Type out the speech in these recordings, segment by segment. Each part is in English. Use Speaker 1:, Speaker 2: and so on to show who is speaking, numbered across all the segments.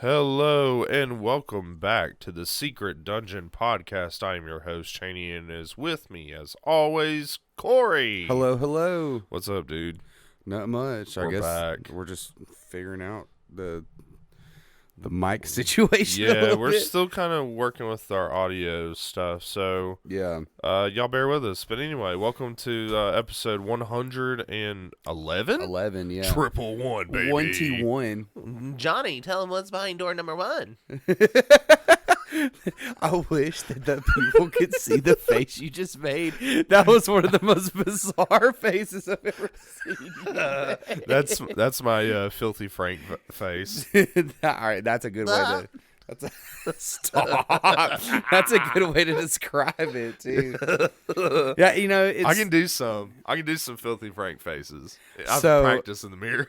Speaker 1: Hello and welcome back to the Secret Dungeon Podcast. I am your host, Cheney, and is with me, as always, Corey.
Speaker 2: Hello.
Speaker 1: What's up, dude?
Speaker 2: Not much. I
Speaker 1: We're
Speaker 2: guess
Speaker 1: back.
Speaker 2: we're just figuring out the mic situation.
Speaker 1: Yeah, we're still kind of working with our audio stuff, so
Speaker 2: yeah.
Speaker 1: Y'all bear with us. But anyway, welcome to episode 111.
Speaker 2: 11, yeah.
Speaker 1: Triple one, baby.
Speaker 2: 1T1.
Speaker 3: Johnny, tell him what's behind door number 1.
Speaker 2: I wish that the people could see the face you just made. That was one of the most bizarre faces I've ever seen.
Speaker 1: That's my filthy Frank face.
Speaker 2: All right, that's a good way to. Stop. That's a good way to describe it, too. Yeah, you know,
Speaker 1: I can do some filthy Frank faces. I've
Speaker 2: So-
Speaker 1: practiced in the mirror.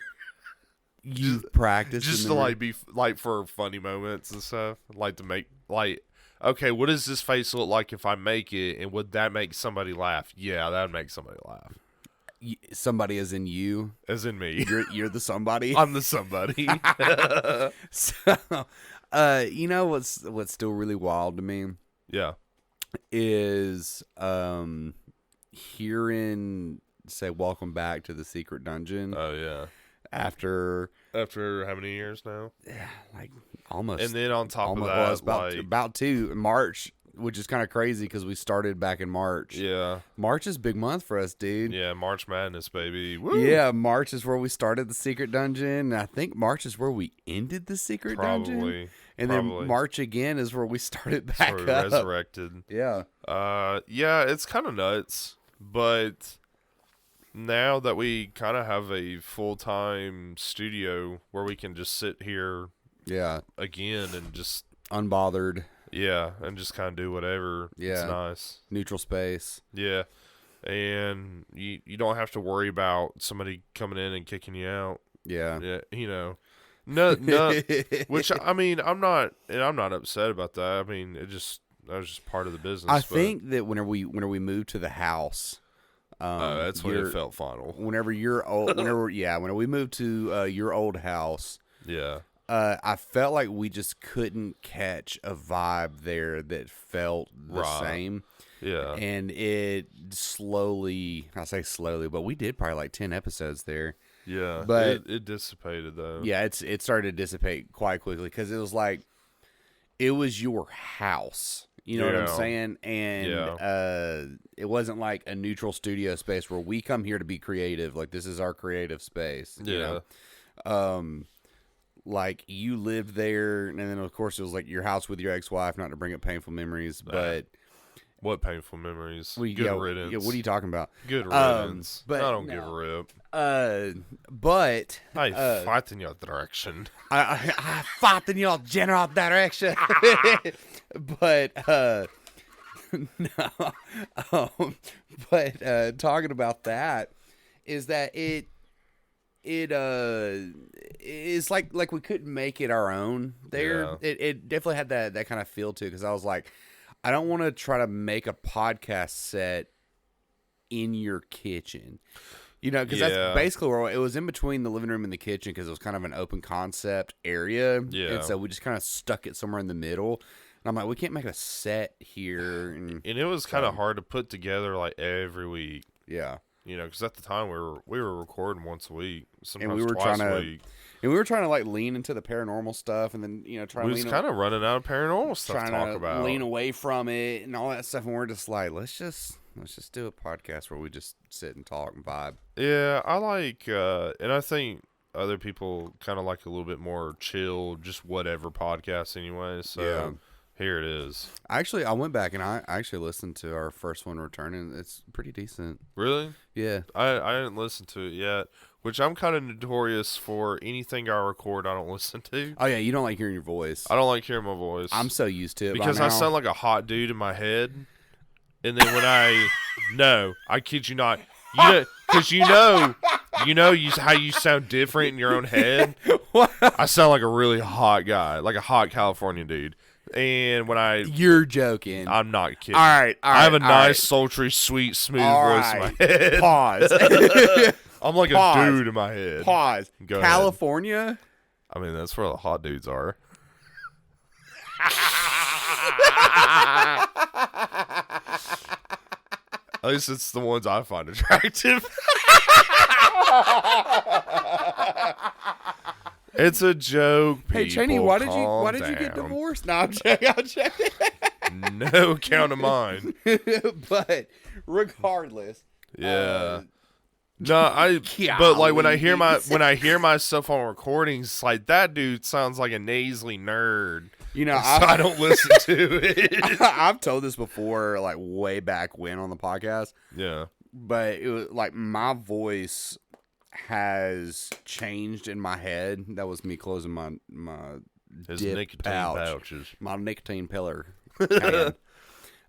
Speaker 2: You've practiced
Speaker 1: Just
Speaker 2: in
Speaker 1: to
Speaker 2: the-
Speaker 1: like be like for funny moments and stuff. Like to make like, okay, what does this face look like if I make it, and would that make somebody laugh? Yeah, that would make somebody laugh.
Speaker 2: somebody as in you.
Speaker 1: As in me.
Speaker 2: You're the somebody.
Speaker 1: I'm the somebody.
Speaker 2: So, you know what's still really wild to me
Speaker 1: Yeah.
Speaker 2: is hearing say welcome back to the secret dungeon
Speaker 1: Oh yeah.
Speaker 2: after
Speaker 1: How many years now?
Speaker 2: like almost
Speaker 1: And then on top of
Speaker 2: almost
Speaker 1: that,
Speaker 2: well, it's
Speaker 1: like
Speaker 2: about 2 March, which is kind of crazy because we started back in March.
Speaker 1: yeah,
Speaker 2: March is a big month for us, dude.
Speaker 1: yeah, March Madness, baby. Woo!
Speaker 2: Yeah, March is where we started the secret dungeon. And I think March is where we ended the secret dungeon.
Speaker 1: Probably.
Speaker 2: And then March again is where we started back
Speaker 1: Sort of
Speaker 2: up.
Speaker 1: resurrected.
Speaker 2: Yeah.
Speaker 1: Yeah, it's kind of nuts, but now that we kind of have a full-time studio where we can just sit here
Speaker 2: Yeah.
Speaker 1: again and just,
Speaker 2: Unbothered.
Speaker 1: yeah, and just kind of do whatever.
Speaker 2: Yeah.
Speaker 1: It's nice.
Speaker 2: Neutral space.
Speaker 1: Yeah. And you don't have to worry about somebody coming in and kicking you out.
Speaker 2: Yeah.
Speaker 1: Yeah, you know. No, which I mean, I'm not upset about that. I mean, that was just part of the business.
Speaker 2: I think that whenever we moved to the house,
Speaker 1: that's when it felt final.
Speaker 2: Whenever you're old, whenever we moved to your old house,
Speaker 1: Yeah.
Speaker 2: I felt like we just couldn't catch a vibe there that felt the same.
Speaker 1: Yeah.
Speaker 2: And it slowly, I say slowly, but we did probably like 10 episodes there.
Speaker 1: Yeah.
Speaker 2: But
Speaker 1: it dissipated though.
Speaker 2: yeah, it started to dissipate quite quickly because it was like, it was your house. You know what I'm saying? And it wasn't like a neutral studio space where we come here to be creative. Like, this is our creative space.
Speaker 1: Yeah.
Speaker 2: You know? Like, you lived there, and then, of course, it was like your house with your ex-wife, not to bring up painful memories, but...
Speaker 1: What painful memories.
Speaker 2: Good
Speaker 1: riddance.
Speaker 2: Yeah, what are you talking about?
Speaker 1: Good riddance.
Speaker 2: But
Speaker 1: I don't give a rip.
Speaker 2: But...
Speaker 1: I fight in your direction.
Speaker 2: I fight in your general direction. But no, but talking about that is that it's like we couldn't make it our own there.
Speaker 1: Yeah.
Speaker 2: It definitely had that kind of feel to it because I was like, I don't want to try to make a podcast set in your kitchen. You know, because that's basically where it was, in between the living room and the kitchen, because it was kind of an open concept area.
Speaker 1: Yeah.
Speaker 2: And so we just kind of stuck it somewhere in the middle. And I'm like, we can't make a set here. And
Speaker 1: it was kind of hard to put together like every week.
Speaker 2: yeah.
Speaker 1: You know, because at the time we were recording once a week, sometimes
Speaker 2: And we were
Speaker 1: twice
Speaker 2: trying
Speaker 1: a
Speaker 2: to-
Speaker 1: week.
Speaker 2: And we were trying to like lean into the paranormal stuff, and then try
Speaker 1: We
Speaker 2: to
Speaker 1: was
Speaker 2: lean
Speaker 1: kind of running out of paranormal stuff
Speaker 2: trying
Speaker 1: to talk about.
Speaker 2: lean away from it and all that stuff. And we're just like, let's just do a podcast where we just sit and talk and vibe.
Speaker 1: Yeah, I like, and I think other people kind of like a little bit more chill, just whatever podcast anyway. So
Speaker 2: Yeah.
Speaker 1: here it is.
Speaker 2: Actually, I went back and I actually listened to our first one returning. It's pretty decent.
Speaker 1: Really?
Speaker 2: Yeah.
Speaker 1: I didn't listen to it yet, which I'm kind of notorious for. Anything I record, I don't listen to.
Speaker 2: Oh yeah, you don't like hearing your voice.
Speaker 1: I don't like hearing my voice.
Speaker 2: I'm so used to it
Speaker 1: because
Speaker 2: by
Speaker 1: I
Speaker 2: now.
Speaker 1: sound like a hot dude in my head, and then when I kid you not, because how you sound different in your own head. I sound like a really hot guy, like a hot California dude. And when
Speaker 2: You're joking.
Speaker 1: I'm not kidding.
Speaker 2: All right.
Speaker 1: I have a
Speaker 2: all
Speaker 1: nice,
Speaker 2: right.
Speaker 1: sultry, sweet, smooth
Speaker 2: All
Speaker 1: voice
Speaker 2: right.
Speaker 1: in my head.
Speaker 2: Pause.
Speaker 1: I'm like
Speaker 2: Pause.
Speaker 1: a dude in my head.
Speaker 2: Pause.
Speaker 1: Go ahead.
Speaker 2: California?
Speaker 1: I mean, that's where the hot dudes are. At least it's the ones I find attractive. It's a joke.
Speaker 2: Hey, Cheney,
Speaker 1: people.
Speaker 2: why did you get
Speaker 1: Calm
Speaker 2: divorced? No, I'm joking.
Speaker 1: down. No account of mine.
Speaker 2: But regardless,
Speaker 1: Yeah. No, but like when I hear myself on recordings, it's like that dude sounds like a nasally nerd.
Speaker 2: You know,
Speaker 1: So I don't listen to it.
Speaker 2: I've told this before, like way back when on the podcast.
Speaker 1: Yeah.
Speaker 2: But it was like my voice has changed in my head. That was me closing my
Speaker 1: His
Speaker 2: dip
Speaker 1: nicotine pouches.
Speaker 2: my nicotine pillar. can.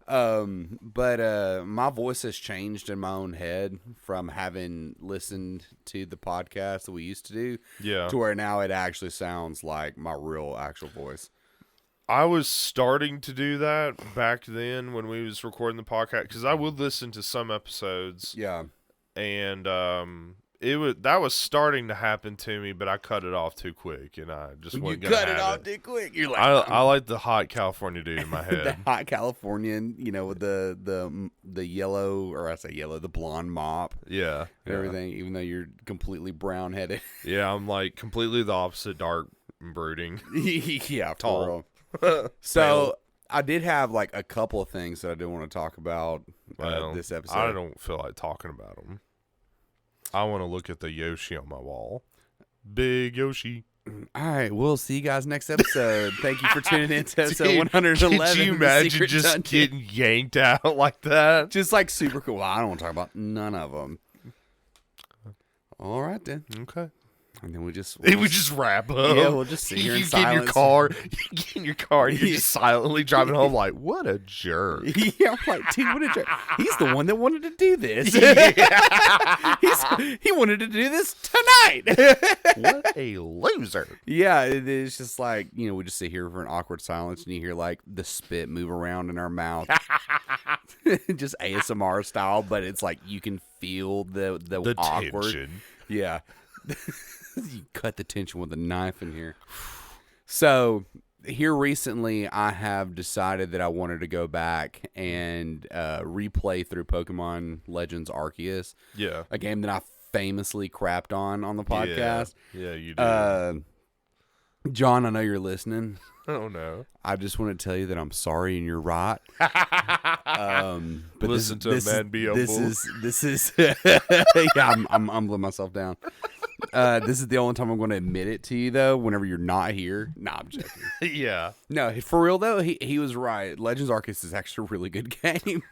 Speaker 2: But my voice has changed in my own head from having listened to the podcast that we used to do,
Speaker 1: Yeah.
Speaker 2: to where now it actually sounds like my real actual voice.
Speaker 1: I was starting to do that back then when we was recording the podcast because I would listen to some episodes.
Speaker 2: Yeah.
Speaker 1: And that was starting to happen to me, but I cut it off too quick, and I just
Speaker 2: You
Speaker 1: wasn't
Speaker 2: cut
Speaker 1: gonna
Speaker 2: it
Speaker 1: have
Speaker 2: off too quick. You're like,
Speaker 1: I like the hot California dude in my
Speaker 2: the
Speaker 1: head.
Speaker 2: hot Californian, you know, with the yellow, or I say yellow, the blonde mop
Speaker 1: Yeah,
Speaker 2: and everything, even though you're completely brown headed.
Speaker 1: Yeah, I'm like completely the opposite, dark and brooding.
Speaker 2: Yeah,
Speaker 1: Tall.
Speaker 2: for real. So I did have like a couple of things that I did want to talk about this episode.
Speaker 1: I don't feel like talking about them. I want to look at the Yoshi on my wall. Big Yoshi.
Speaker 2: All right, we'll see you guys next episode. Thank you for tuning in to episode
Speaker 1: Dude,
Speaker 2: 111.
Speaker 1: Could you
Speaker 2: The
Speaker 1: imagine
Speaker 2: Secret
Speaker 1: just
Speaker 2: Dungeon.
Speaker 1: getting yanked out like that?
Speaker 2: Just like super cool. Well, I don't want to talk about none of them. All right then.
Speaker 1: Okay.
Speaker 2: And then we just
Speaker 1: wrap up.
Speaker 2: Yeah, we'll just sit here in
Speaker 1: you get in your
Speaker 2: silence.
Speaker 1: car. You get in your car and you're just silently driving home like, what a jerk.
Speaker 2: Yeah, I'm like, dude, what a jerk. He's the one that wanted to do this. He wanted to do this tonight.
Speaker 1: What a loser.
Speaker 2: Yeah, it's just like, you know, we just sit here for an awkward silence and you hear like the spit move around in our mouth. Just ASMR style, but it's like you can feel the awkward.
Speaker 1: tension.
Speaker 2: Yeah. You cut the tension with a knife in here. So here recently, I have decided that I wanted to go back and replay through Pokemon Legends Arceus.
Speaker 1: Yeah.
Speaker 2: A game that I famously crapped on the podcast.
Speaker 1: Yeah, you did.
Speaker 2: John, I know you're listening.
Speaker 1: Oh, no.
Speaker 2: I just want to tell you that I'm sorry and you're right. But
Speaker 1: Listen to a man be humble.
Speaker 2: This is yeah, I'm humbling myself down. This is the only time I'm going to admit it to you, though, whenever you're not here. Nah, I'm joking.
Speaker 1: Yeah.
Speaker 2: No, for real, though, he was right. Legends Arceus is actually a really good game.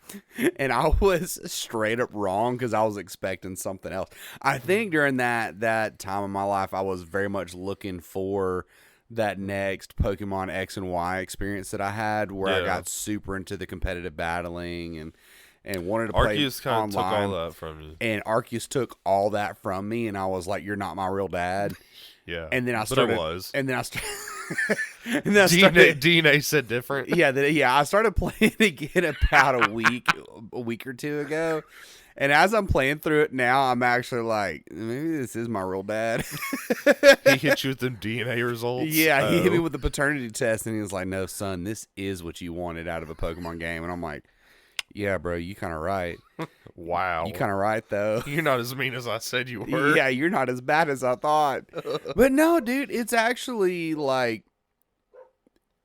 Speaker 2: And I was straight up wrong because I was expecting something else. I think during that time of my life, I was very much looking for that next Pokemon X and Y experience that I had where I got super into the competitive battling and wanted to play
Speaker 1: Arceus kind of took
Speaker 2: online.
Speaker 1: all that from you.
Speaker 2: And Arceus took all that from me, and I was like, "You're not my real dad."
Speaker 1: Yeah,
Speaker 2: And then I started.
Speaker 1: But it was.
Speaker 2: And then I started. And then I started.
Speaker 1: DNA said different.
Speaker 2: Yeah, I started playing again about a week or two ago. And as I'm playing through it now, I'm actually like, maybe this is my real dad.
Speaker 1: He hit you with them DNA results.
Speaker 2: Yeah, he hit me with the paternity test, and he was like, "No, son, this is what you wanted out of a Pokemon game." And I'm like, "Yeah, bro, you kind of right.
Speaker 1: Wow,
Speaker 2: You kind of right though.
Speaker 1: You're not as mean as I said you were.
Speaker 2: Yeah, you're not as bad as I thought." But no, dude, it's actually like,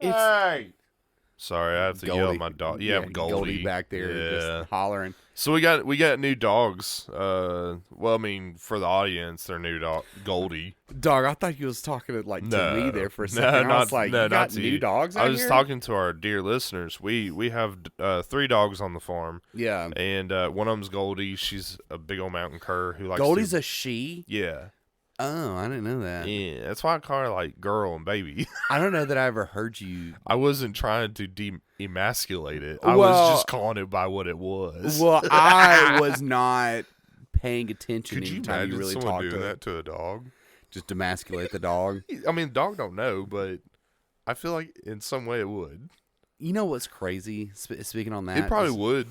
Speaker 2: it's
Speaker 1: Sorry, I have to yell at my dog. Yeah, Goldie
Speaker 2: back there, just hollering.
Speaker 1: So we got new dogs. Well, I mean, for the audience, they're new dog Goldie.
Speaker 2: Dog, I thought you was talking to me there for a
Speaker 1: No,
Speaker 2: second. I was
Speaker 1: not-
Speaker 2: like,
Speaker 1: no,
Speaker 2: you got
Speaker 1: not to
Speaker 2: new
Speaker 1: you.
Speaker 2: dogs
Speaker 1: I
Speaker 2: out
Speaker 1: was
Speaker 2: here?
Speaker 1: talking to our dear listeners. We have 3 dogs on the farm,
Speaker 2: Yeah.
Speaker 1: and one of them's Goldie. She's a big old mountain cur who likes.
Speaker 2: Goldie's
Speaker 1: to,
Speaker 2: a she?
Speaker 1: yeah,
Speaker 2: Oh, I didn't know that.
Speaker 1: yeah. That's why I call her like girl and baby.
Speaker 2: I don't know that I ever heard you.
Speaker 1: I wasn't trying to emasculate it. I
Speaker 2: Well-
Speaker 1: was just calling it by what it was.
Speaker 2: Well, I was not paying attention
Speaker 1: Could you
Speaker 2: anytime
Speaker 1: imagine
Speaker 2: you really
Speaker 1: someone
Speaker 2: talked
Speaker 1: doing
Speaker 2: to
Speaker 1: that to a dog?
Speaker 2: Just emasculate the dog.
Speaker 1: I mean, the dog don't know, but I feel like in some way it would.
Speaker 2: You know what's crazy? Speaking on that,
Speaker 1: It probably would.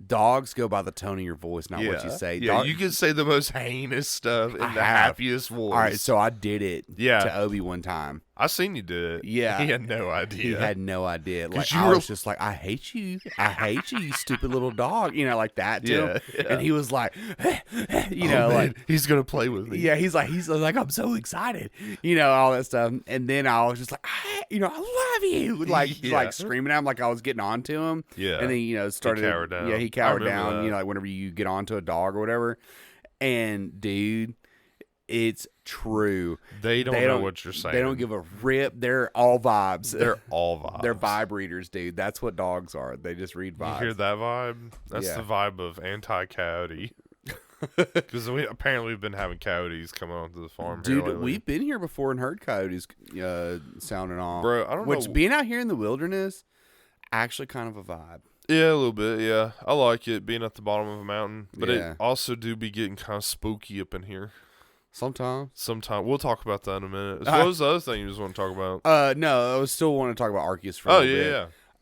Speaker 2: Dogs go by the tone of your voice, not what you say.
Speaker 1: Yeah, you can say the most heinous stuff in the happiest voice.
Speaker 2: All right, so I did it to Obi one time.
Speaker 1: I seen you do it.
Speaker 2: Yeah.
Speaker 1: He had no idea.
Speaker 2: He had no idea. Like, I was just like, I hate you. I hate you, you stupid little dog. You know, like that to him. Yeah. And he was like, you know,
Speaker 1: man,
Speaker 2: like.
Speaker 1: He's going to play with me.
Speaker 2: Yeah, he's like, I'm so excited. You know, all that stuff. And then I was just like, I love you. Like screaming at him like I was getting on to him.
Speaker 1: Yeah.
Speaker 2: And then, you know, started.
Speaker 1: He cowered down.
Speaker 2: Yeah, he cowered down, that. You know, like whenever you get onto a dog or whatever. And, dude, it's true.
Speaker 1: They don't know what you're saying.
Speaker 2: They don't give a rip. They're all vibes.
Speaker 1: They're all vibes.
Speaker 2: They're vibe readers, dude. That's what dogs are. They just read vibes.
Speaker 1: You hear that vibe? That's the vibe of anti-coyote. Because we've been having coyotes coming onto the farm.
Speaker 2: Dude,
Speaker 1: here lately.
Speaker 2: We've been here before and heard coyotes sounding off.
Speaker 1: Bro, I don't know.
Speaker 2: Which, being out here in the wilderness, actually kind of a vibe.
Speaker 1: Yeah, a little bit, yeah. I like it, being at the bottom of a mountain. But it also do be getting kind of spooky up in here.
Speaker 2: Sometimes.
Speaker 1: We'll talk about that in a minute. What was the other thing you just want to talk about?
Speaker 2: No, I still want to talk about Arceus for a little bit.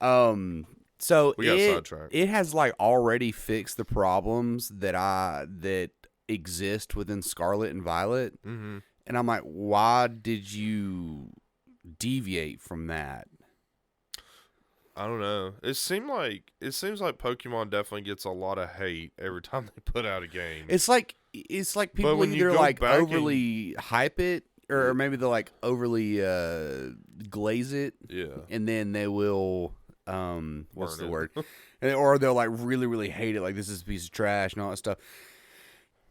Speaker 1: Yeah.
Speaker 2: So
Speaker 1: we got sidetracked.
Speaker 2: It has like already fixed the problems that exist within Scarlet and Violet.
Speaker 1: Mm-hmm.
Speaker 2: And I'm like, why did you deviate from that?
Speaker 1: I don't know. It seems like Pokemon definitely gets a lot of hate every time they put out a game.
Speaker 2: It's like people either like overly hype it or maybe they'll like overly glaze it.
Speaker 1: Yeah.
Speaker 2: And then they will what's the word? Or they'll like really, really hate it, like this is a piece of trash and all that stuff.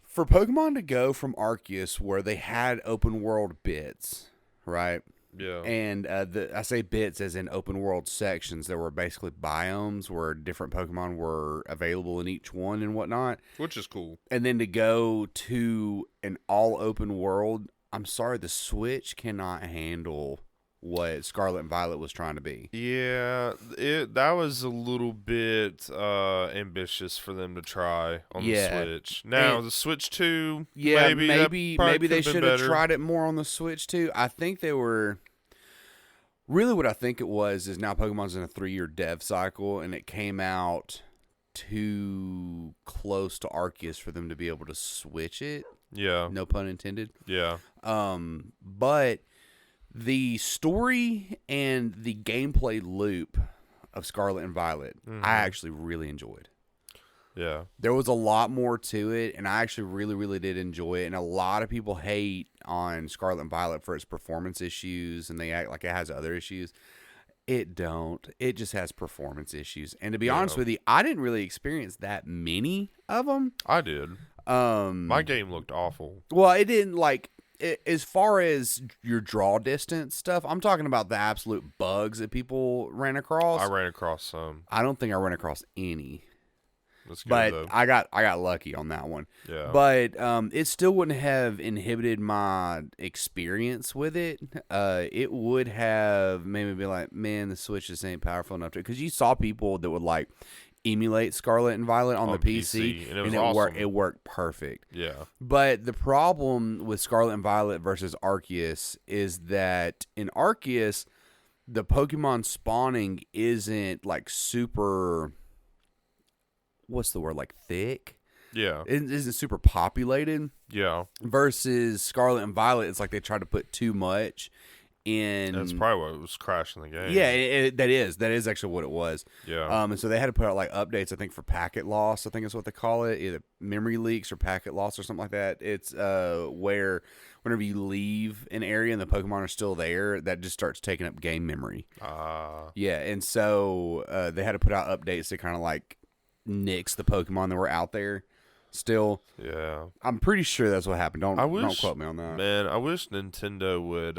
Speaker 2: For Pokemon to go from Arceus, where they had open world bits, right?
Speaker 1: Yeah.
Speaker 2: And I say bits as in open world sections. There were basically biomes where different Pokemon were available in each one and whatnot.
Speaker 1: Which is cool.
Speaker 2: And then to go to an all open world, I'm sorry, the Switch cannot handle what Scarlet and Violet was trying to be.
Speaker 1: Yeah, that was a little bit ambitious for them to try on the Switch. Now the Switch 2, maybe
Speaker 2: they should have tried it more on the Switch 2. I think they were really what I think it was is now Pokemon's in a 3-year dev cycle, and it came out too close to Arceus for them to be able to switch it.
Speaker 1: Yeah,
Speaker 2: no pun intended.
Speaker 1: Yeah,
Speaker 2: but the story and the gameplay loop of Scarlet and Violet, I actually really enjoyed.
Speaker 1: Yeah. There
Speaker 2: was a lot more to it, and I actually really, really did enjoy it. And a lot of people hate on Scarlet and Violet for its performance issues, and they act like it has other issues. It don't. It just has performance issues. And to be honest with you, I didn't really experience that many of them.
Speaker 1: I did. My game looked awful.
Speaker 2: Well, it didn't like... As far as your draw distance stuff, I'm talking about the absolute bugs that people ran across.
Speaker 1: I ran across some.
Speaker 2: I don't think I ran across any.
Speaker 1: That's good,
Speaker 2: but
Speaker 1: though.
Speaker 2: I got lucky on that one.
Speaker 1: Yeah.
Speaker 2: But it still wouldn't have inhibited my experience with it. It would have made me be like, man, the Switch just ain't powerful enough to. Because you saw people that would like emulate Scarlet and Violet on the PC,
Speaker 1: and it awesome.
Speaker 2: It worked perfect.
Speaker 1: Yeah.
Speaker 2: But the problem with Scarlet and Violet versus Arceus is that in Arceus, the Pokemon spawning isn't like super, what's the word, like thick?
Speaker 1: Yeah.
Speaker 2: It isn't super populated.
Speaker 1: Yeah.
Speaker 2: Versus Scarlet and Violet, it's like they try to put too much in.
Speaker 1: That's probably what was crashing the game.
Speaker 2: Yeah, that is actually what it was.
Speaker 1: Yeah.
Speaker 2: And so they had to put out like updates, I think, for packet loss. I think is what they call it, either memory leaks or packet loss or something like that. It's where whenever you leave an area and the Pokemon are still there, that just starts taking up game memory. Yeah, and so they had to put out updates to kind of like nix the Pokemon that were out there. Still,
Speaker 1: yeah,
Speaker 2: I'm pretty sure that's what happened. Don't quote me on that,
Speaker 1: man. I wish Nintendo would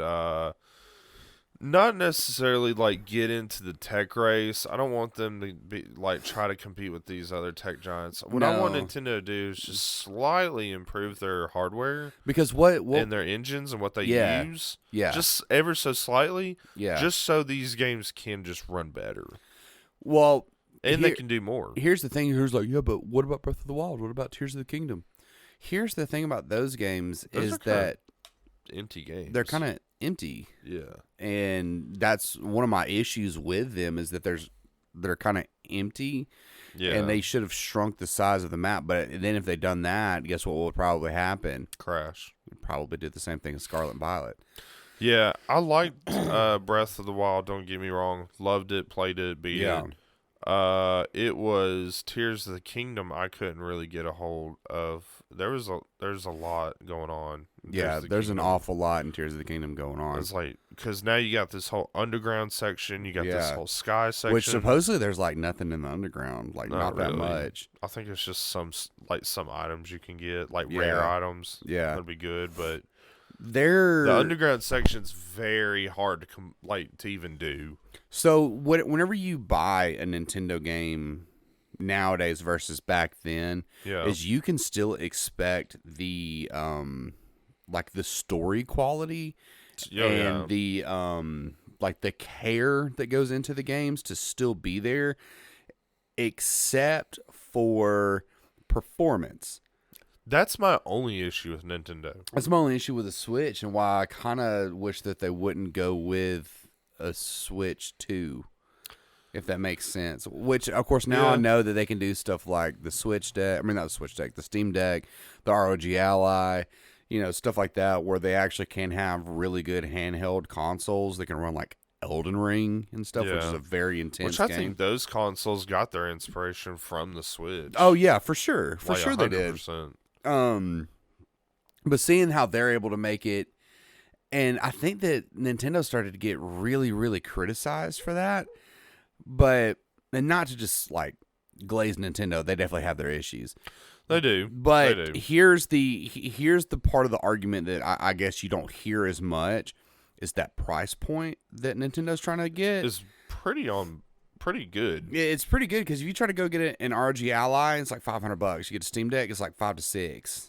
Speaker 1: not necessarily like get into the tech race. I don't want them to be like try to compete with these other tech giants. What I want Nintendo to do is just slightly improve their hardware,
Speaker 2: because what
Speaker 1: and their engines and what they use, just ever so slightly, just so these games can just run better.
Speaker 2: Well,
Speaker 1: and they can do more.
Speaker 2: Here's the thing. Here's like, yeah, but what about Breath of the Wild? What about Tears of the Kingdom? Here's the thing about those games is that
Speaker 1: empty games.
Speaker 2: They're kind of empty.
Speaker 1: Yeah.
Speaker 2: And that's one of my issues with them is that there's they're kind of empty.
Speaker 1: Yeah.
Speaker 2: And they should have shrunk the size of the map. But then if they'd done that, guess what would probably happen?
Speaker 1: Crash.
Speaker 2: We'd probably do the same thing as Scarlet and Violet.
Speaker 1: Yeah, I liked Breath of the Wild. Don't get me wrong. Loved it, played it, beat it. It was Tears of the Kingdom. I couldn't really get a hold of. There's a lot going on.
Speaker 2: Yeah, there's an awful lot in Tears of the Kingdom going on.
Speaker 1: It's like, because now you got this whole underground section. You got this whole sky section.
Speaker 2: Which supposedly there's like nothing in the underground, like not that much.
Speaker 1: I think it's just some items you can get, like rare items.
Speaker 2: Yeah,
Speaker 1: that'd be good, but
Speaker 2: the
Speaker 1: underground section's very hard to even do.
Speaker 2: So whenever you buy a Nintendo game nowadays versus back then, is you can still expect the like the story quality and the like the care that goes into the games to still be there, except for performance.
Speaker 1: That's my only issue with Nintendo.
Speaker 2: That's my only issue with the Switch, and why I kind of wish that they wouldn't go with a Switch 2, if that makes sense. Which, of course, now I know that they can do stuff like the Switch Deck. I mean, not the Switch Deck, the Steam Deck, the ROG Ally, stuff like that, where they actually can have really good handheld consoles that can run like Elden Ring and stuff, which is a very intense game.
Speaker 1: Which I think those consoles got their inspiration from the Switch.
Speaker 2: Oh yeah, for sure, for sure
Speaker 1: 100%.
Speaker 2: They did. But seeing how they're able to make it, and I think that Nintendo started to get really, really criticized for that. And not to just like glaze Nintendo, they definitely have their issues.
Speaker 1: They do.
Speaker 2: But
Speaker 1: they do.
Speaker 2: here's the part of the argument that I guess you don't hear as much is that price point that Nintendo's trying to get
Speaker 1: is pretty good.
Speaker 2: It's pretty good because if you try to go get an ROG Ally, it's like $500. You get a Steam Deck, it's like $5 to $6.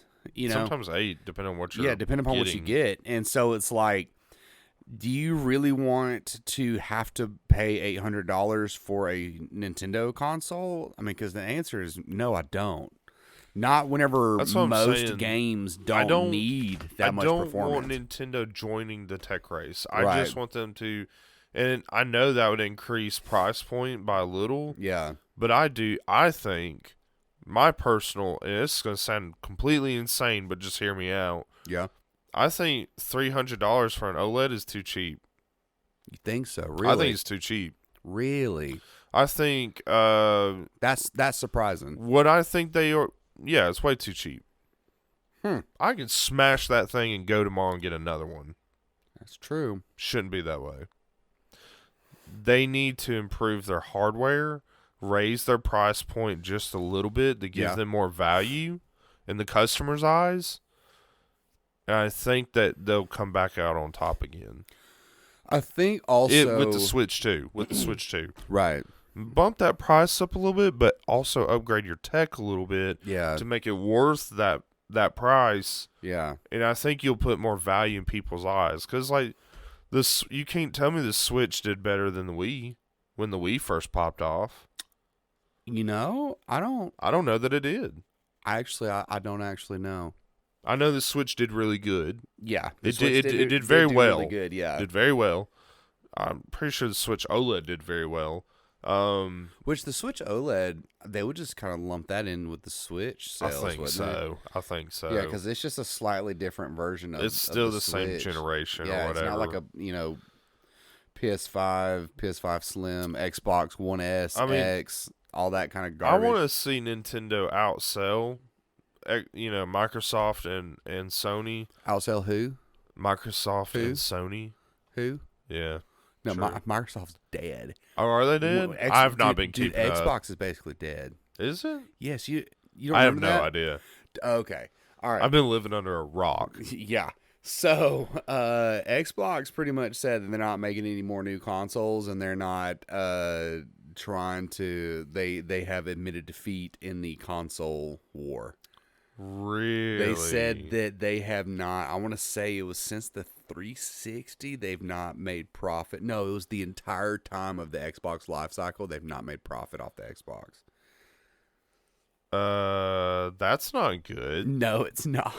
Speaker 1: Sometimes $8, depending on what you're
Speaker 2: depending upon what you get. And so it's like, do you really want to have to pay $800 for a Nintendo console? I mean, because the answer is no, I don't. Not whenever most games don't need that much performance. I don't want
Speaker 1: Nintendo joining the tech race. I just want them to, and I know that would increase price point by a little.
Speaker 2: Yeah.
Speaker 1: But I think my personal, and this is going to sound completely insane, but just hear me out.
Speaker 2: Yeah.
Speaker 1: I think $300 for an OLED is too cheap.
Speaker 2: You think so? Really?
Speaker 1: I think it's too cheap.
Speaker 2: Really?
Speaker 1: I think
Speaker 2: that's surprising.
Speaker 1: What I think they are, it's way too cheap. I can smash that thing and go tomorrow and get another one.
Speaker 2: That's true.
Speaker 1: Shouldn't be that way. They need to improve their hardware, raise their price point just a little bit to give them more value in the customer's eyes. And I think that they'll come back out on top again.
Speaker 2: I think also
Speaker 1: with the Switch 2.
Speaker 2: Right.
Speaker 1: Bump that price up a little bit, but also upgrade your tech a little bit to make it worth that price.
Speaker 2: Yeah.
Speaker 1: And I think you'll put more value in people's eyes. Because, you can't tell me the Switch did better than the Wii when the Wii first popped off.
Speaker 2: I don't
Speaker 1: know that it did.
Speaker 2: I don't actually know.
Speaker 1: I know the Switch did really good.
Speaker 2: Yeah.
Speaker 1: It did very well.
Speaker 2: Really good, yeah.
Speaker 1: Did very well. I'm pretty sure the Switch OLED did very well.
Speaker 2: Which the Switch OLED, they would just kind of lump that in with the Switch sales,
Speaker 1: I think so.
Speaker 2: Yeah, because it's just a slightly different version of
Speaker 1: it's still
Speaker 2: of
Speaker 1: the same generation or whatever.
Speaker 2: It's not like a, PS5, PS5 Slim, Xbox One S, X, all that kind of garbage.
Speaker 1: I want to see Nintendo outsell Microsoft and Sony.
Speaker 2: Outsell who?
Speaker 1: Microsoft and Sony.
Speaker 2: Who?
Speaker 1: Yeah.
Speaker 2: No, Microsoft's dead.
Speaker 1: Oh, are they dead? I've not been keeping up.
Speaker 2: Xbox is basically dead.
Speaker 1: Is it?
Speaker 2: Yes, you don't
Speaker 1: I have
Speaker 2: remember
Speaker 1: no
Speaker 2: that?
Speaker 1: idea.
Speaker 2: Okay. All right.
Speaker 1: I've been living under a rock.
Speaker 2: Yeah. So, Xbox pretty much said that they're not making any more new consoles, and they're not trying to. They have admitted defeat in the console war.
Speaker 1: Really?
Speaker 2: They said that they have not. I want to say it was since the 360. They've not made profit. No, it was the entire time of the Xbox life cycle. They've not made profit off the Xbox.
Speaker 1: That's not good.
Speaker 2: No, it's not.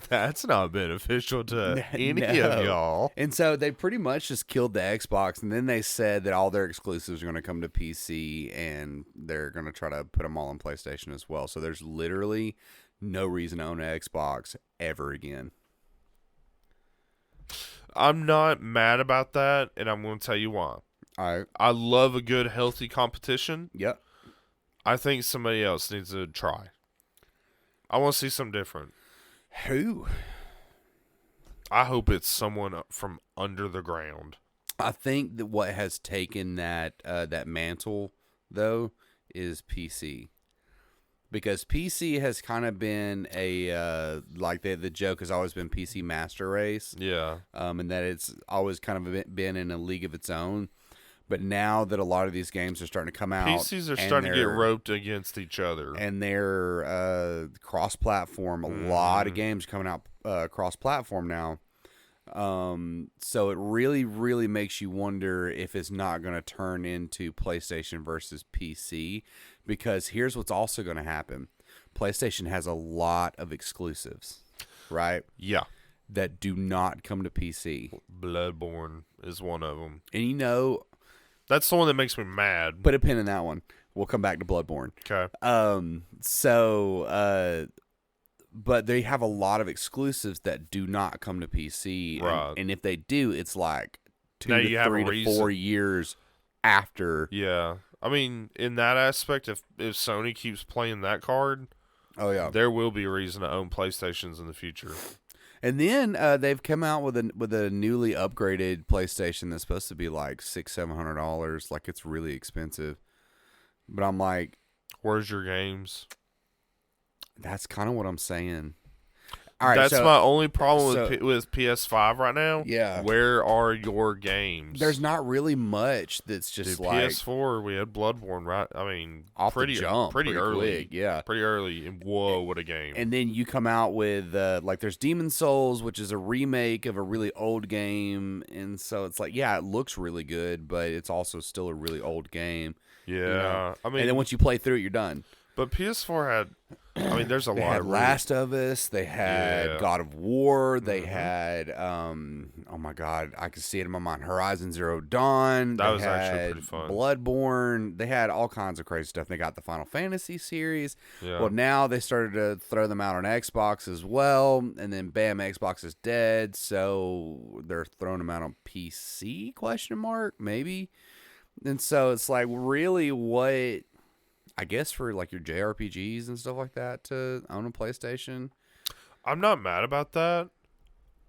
Speaker 1: That's not beneficial to any
Speaker 2: No.
Speaker 1: of y'all.
Speaker 2: And so they pretty much just killed the Xbox, and then they said that all their exclusives are going to come to PC, and they're going to try to put them all on PlayStation as well. So there's literally no reason to own an Xbox ever again.
Speaker 1: I'm not mad about that, and I'm going to tell you why.
Speaker 2: All right.
Speaker 1: I love a good, healthy competition.
Speaker 2: Yep.
Speaker 1: I think somebody else needs to try. I want to see something different.
Speaker 2: Who?
Speaker 1: I hope it's someone from under the ground.
Speaker 2: I think that what has taken that that mantle, though, is PC. Because PC has kind of been a, like the joke has always been PC Master Race.
Speaker 1: Yeah.
Speaker 2: And that it's always kind of been in a league of its own. But now that a lot of these games are starting to come out.
Speaker 1: PCs are starting to get roped against each other.
Speaker 2: And they're cross-platform. A lot of games coming out cross-platform now. So it really, really makes you wonder if it's not going to turn into PlayStation versus PC. Because here's what's also going to happen. PlayStation has a lot of exclusives, right?
Speaker 1: Yeah.
Speaker 2: That do not come to PC.
Speaker 1: Bloodborne is one of them.
Speaker 2: And you know...
Speaker 1: That's the one that makes me mad.
Speaker 2: Put a pin in that one. We'll come back to Bloodborne.
Speaker 1: Okay.
Speaker 2: But they have a lot of exclusives that do not come to PC.
Speaker 1: Right.
Speaker 2: And if they do, it's like 2
Speaker 1: now
Speaker 2: to 3 to 4 years after.
Speaker 1: Yeah. I mean, in that aspect, if Sony keeps playing that card,
Speaker 2: oh yeah,
Speaker 1: there will be a reason to own PlayStations in the future.
Speaker 2: And then they've come out with a newly upgraded PlayStation that's supposed to be like $600-700. Like, it's really expensive. But I'm like,
Speaker 1: where's your games?
Speaker 2: That's kind of what I'm saying. All right,
Speaker 1: that's
Speaker 2: so,
Speaker 1: my only problem with PS5 right now.
Speaker 2: Yeah.
Speaker 1: Where are your games?
Speaker 2: There's not really much that's just like
Speaker 1: PS4. We had Bloodborne, right? I mean,
Speaker 2: off
Speaker 1: pretty
Speaker 2: the jump,
Speaker 1: pretty early,
Speaker 2: quick, yeah,
Speaker 1: pretty early. And whoa, what a game!
Speaker 2: And then you come out with like there's Demon Souls, which is a remake of a really old game, and so it's like, yeah, it looks really good, but it's also still a really old game.
Speaker 1: Yeah,
Speaker 2: you know?
Speaker 1: I mean,
Speaker 2: and then once you play through it, you're done.
Speaker 1: But PS4 had, I mean, there's a
Speaker 2: they
Speaker 1: lot
Speaker 2: had
Speaker 1: of
Speaker 2: Last of Us. They had God of War. They had, oh my God, I can see it in my mind. Horizon Zero Dawn.
Speaker 1: That
Speaker 2: they
Speaker 1: was
Speaker 2: had
Speaker 1: actually pretty fun.
Speaker 2: Bloodborne. They had all kinds of crazy stuff. They got the Final Fantasy series.
Speaker 1: Yeah.
Speaker 2: Well, now they started to throw them out on Xbox as well, and then bam, Xbox is dead. So they're throwing them out on PC? ? Maybe. And so it's like, really, what? I guess for like your JRPGs and stuff like that to own a PlayStation.
Speaker 1: I'm not mad about that,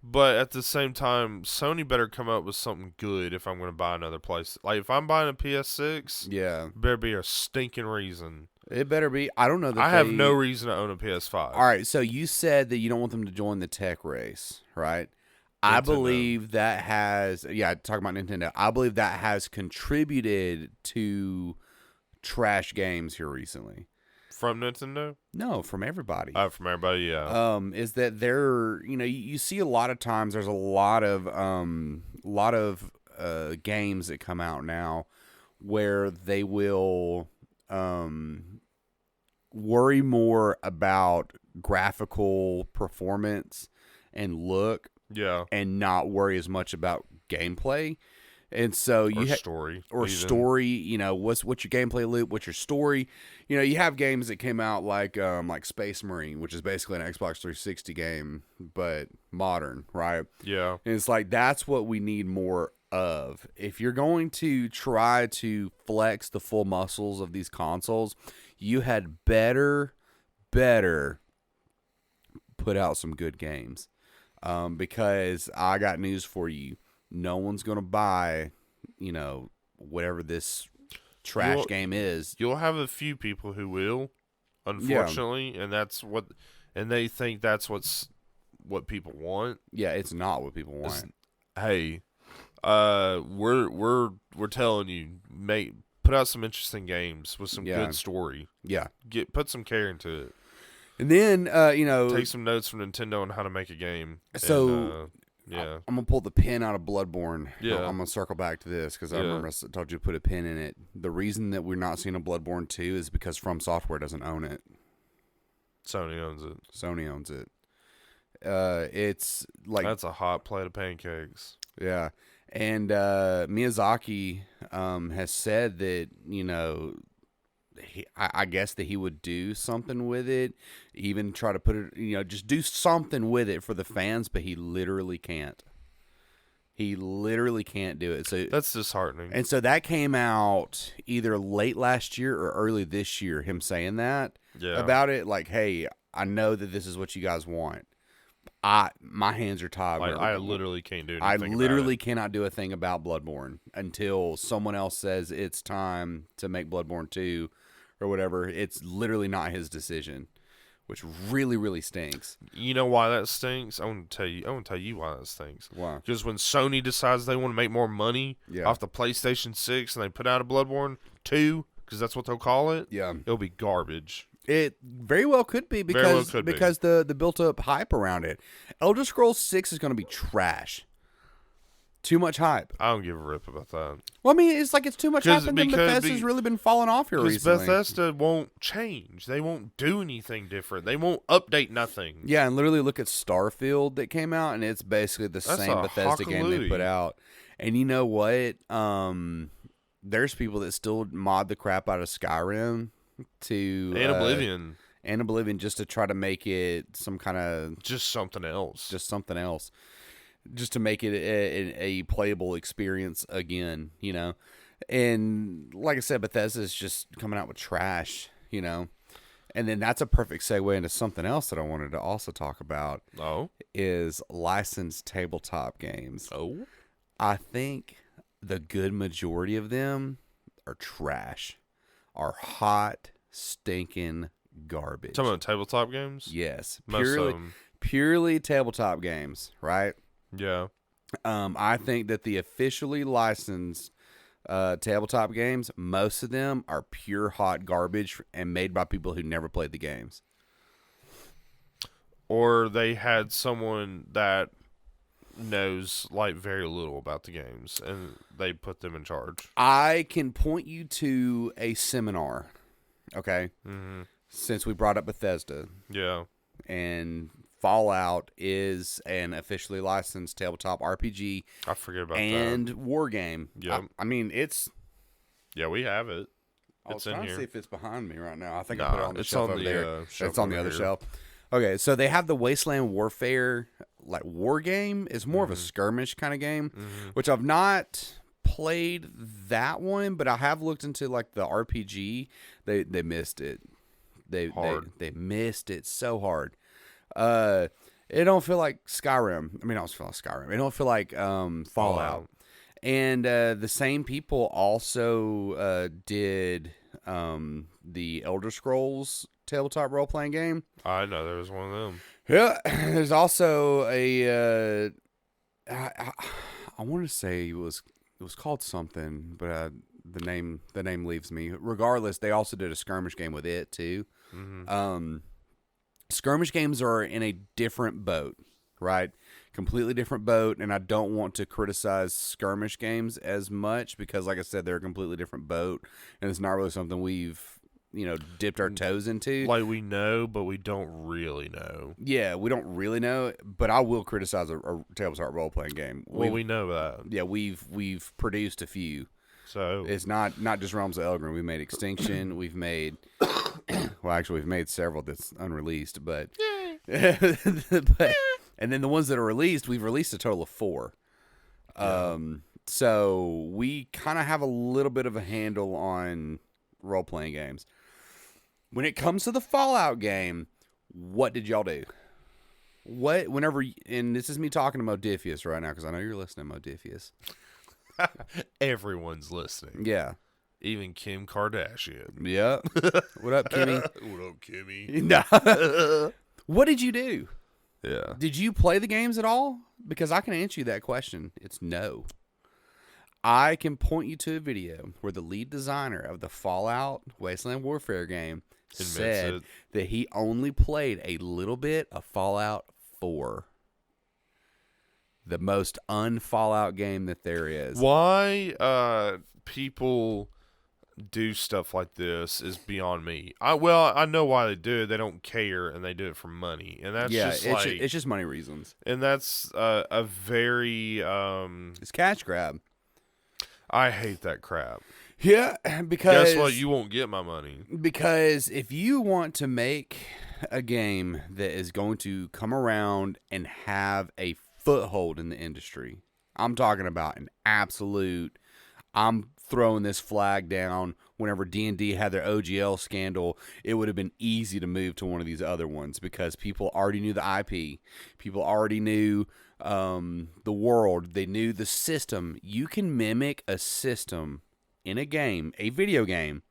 Speaker 1: but at the same time, Sony better come up with something good if I'm going to buy another place. Like, if I'm buying a PS6,
Speaker 2: yeah,
Speaker 1: better be a stinking reason.
Speaker 2: It better be. I don't know that
Speaker 1: I have no reason to own a PS5.
Speaker 2: All right, so you said that you don't want them to join the tech race, right? I believe that has, talking about Nintendo, I believe that has contributed to trash games here recently.
Speaker 1: From Nintendo?
Speaker 2: No, from everybody.
Speaker 1: From everybody, yeah.
Speaker 2: Is that they're, you see a lot of times there's a lot of games that come out now where they will worry more about graphical performance and look, and not worry as much about gameplay. And so you
Speaker 1: story,
Speaker 2: story, what's your gameplay loop? What's your story? You have games that came out like Space Marine, which is basically an Xbox 360 game, but modern, right?
Speaker 1: Yeah.
Speaker 2: And it's like, that's what we need more of. If you're going to try to flex the full muscles of these consoles, you had better put out some good games. Because I got news for you. No one's going to buy, whatever this trash game is.
Speaker 1: You'll have a few people who will, unfortunately, and they think that's what people want.
Speaker 2: Yeah, it's not what people want.
Speaker 1: Hey, we're telling you, put out some interesting games with some good story.
Speaker 2: Yeah.
Speaker 1: Put some care into it.
Speaker 2: And then,
Speaker 1: take some notes from Nintendo on how to make a game.
Speaker 2: So
Speaker 1: Yeah.
Speaker 2: I'm gonna pull the pin out of Bloodborne.
Speaker 1: Yeah.
Speaker 2: I'm gonna circle back to this because I remember I told you to put a pin in it. The reason that we're not seeing a Bloodborne 2 is because From Software doesn't own it.
Speaker 1: Sony owns it.
Speaker 2: Sony owns it. It's like
Speaker 1: that's a hot plate of pancakes.
Speaker 2: Yeah, and Miyazaki has said that I guess that he would do something with it, even try to put it, just do something with it for the fans, but he literally can't. He literally can't do it. So
Speaker 1: that's disheartening.
Speaker 2: And so that came out either late last year or early this year, him saying that about it. Like, hey, I know that this is what you guys want. My hands are tied.
Speaker 1: Like, I literally can't do anything.
Speaker 2: I literally cannot do a thing about Bloodborne until someone else says it's time to make Bloodborne 2 or whatever. It's literally not his decision, which really, really stinks.
Speaker 1: You know why that stinks? I want to tell you why that stinks.
Speaker 2: Why?
Speaker 1: Because when Sony decides they want to make more money off the PlayStation 6 and they put out a Bloodborne 2, because that's what they'll call it, it'll be garbage.
Speaker 2: It very well could be because the built up hype around it. Elder Scrolls 6 is going to be trash. Too much hype.
Speaker 1: I don't give a rip about that.
Speaker 2: Well, I mean, it's like it's too much hype, and then Bethesda's really been falling off here recently.
Speaker 1: Because Bethesda won't change. They won't do anything different. They won't update nothing.
Speaker 2: Yeah, and literally look at Starfield that came out, and it's basically the same Bethesda game they put out. And you know what? There's people that still mod the crap out of Skyrim and Oblivion just to try to make it some kind of
Speaker 1: just something else,
Speaker 2: just to make it a playable experience again, and like I said, Bethesda's just coming out with trash, and then that's a perfect segue into something else that I wanted to also talk about. Is licensed tabletop games. I think the good majority of them are trash. Are hot, stinking garbage.
Speaker 1: Talking about tabletop games?
Speaker 2: Yes.
Speaker 1: Most of them.
Speaker 2: Purely tabletop games, right?
Speaker 1: Yeah.
Speaker 2: I think that the officially licensed tabletop games, most of them are pure hot garbage and made by people who never played the games.
Speaker 1: Or they had someone that knows very little about the games and they put them in charge.
Speaker 2: I can point you to a seminar, okay?
Speaker 1: Mm-hmm.
Speaker 2: Since we brought up Bethesda.
Speaker 1: Yeah.
Speaker 2: And Fallout is an officially licensed tabletop RPG.
Speaker 1: I forget about
Speaker 2: and war game.
Speaker 1: Yeah.
Speaker 2: I mean, it's...
Speaker 1: Yeah, we have it.
Speaker 2: It's in here. I was trying to see if it's behind me right now. I think
Speaker 1: I
Speaker 2: put it on the shelf over there. It's on the other shelf. Okay, so they have the Wasteland Warfare war game. It's more of a skirmish kind of game, which I've not played that one, but I have looked into the RPG. They missed it. They missed it so hard. It don't feel like Skyrim. I mean, I don't feel like Skyrim. It don't feel like Fallout. And the same people also did the Elder Scrolls tabletop role playing game.
Speaker 1: I know there was one of them.
Speaker 2: Yeah, there's also a. I want to say it was called something, but the name leaves me. Regardless, they also did a skirmish game with it too. Mm-hmm. Skirmish games are in a different boat, right? Completely different boat, and I don't want to criticize skirmish games as much because, like I said, they're a completely different boat, and it's not really something we've dipped our toes into.
Speaker 1: We know, but we don't really know.
Speaker 2: Yeah, we don't really know, but I will criticize a tabletop role-playing game.
Speaker 1: Well, we know that.
Speaker 2: Yeah, we've produced a few.
Speaker 1: So
Speaker 2: it's not just Realms of Elgrin. We've made Extinction. We've made... well, actually, we've made several that's unreleased, but... and then the ones that are released, we've released a total of 4. So we kind of have a little bit of a handle on role-playing games. When it comes to the Fallout game, what did y'all do? And this is me talking to Modifius right now, because I know you're listening, Modifius.
Speaker 1: Everyone's listening.
Speaker 2: Yeah.
Speaker 1: Even Kim Kardashian.
Speaker 2: Yeah. What up, Kimmy?
Speaker 1: What up, Kimmy?
Speaker 2: No. What did you do?
Speaker 1: Yeah.
Speaker 2: Did you play the games at all? Because I can answer you that question. It's no. I can point you to a video where the lead designer of the Fallout Wasteland Warfare game said that he only played a little bit of Fallout 4. The most un-Fallout game that there is.
Speaker 1: Why people do stuff like this is beyond me. I know why they do it. They don't care, and they do it for money, and that's
Speaker 2: it's just money reasons.
Speaker 1: And that's a very
Speaker 2: it's cash grab.
Speaker 1: I hate that crap.
Speaker 2: Yeah, because
Speaker 1: guess what? You won't get my money.
Speaker 2: Because if you want to make a game that is going to come around and have a foothold in the industry, I'm talking about an absolute. I'm throwing this flag down. Whenever D&D had their OGL scandal, it would have been easy to move to one of these other ones because people already knew the IP. People already knew the world. They knew the system. You can mimic a system in a game, a video game,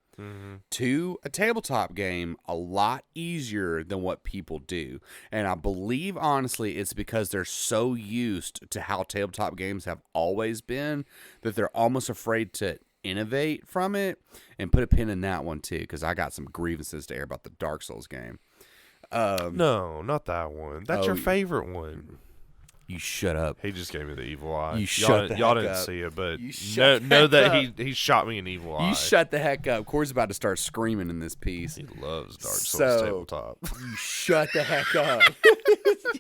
Speaker 2: to a tabletop game a lot easier than what people do. And I believe, honestly, it's because they're so used to how tabletop games have always been that they're almost afraid to innovate from it. And put a pin in that one, too, because I got some grievances to air about the Dark Souls game.
Speaker 1: No, not that one. That's your favorite one.
Speaker 2: You shut up.
Speaker 1: He just gave me the evil eye.
Speaker 2: You shut the heck
Speaker 1: Y'all didn't
Speaker 2: up.
Speaker 1: see it, but
Speaker 2: know
Speaker 1: that he shot me an evil eye.
Speaker 2: You shut the heck up. Corey's about to start screaming in this piece.
Speaker 1: He loves Dark Souls tabletop.
Speaker 2: You shut the heck up.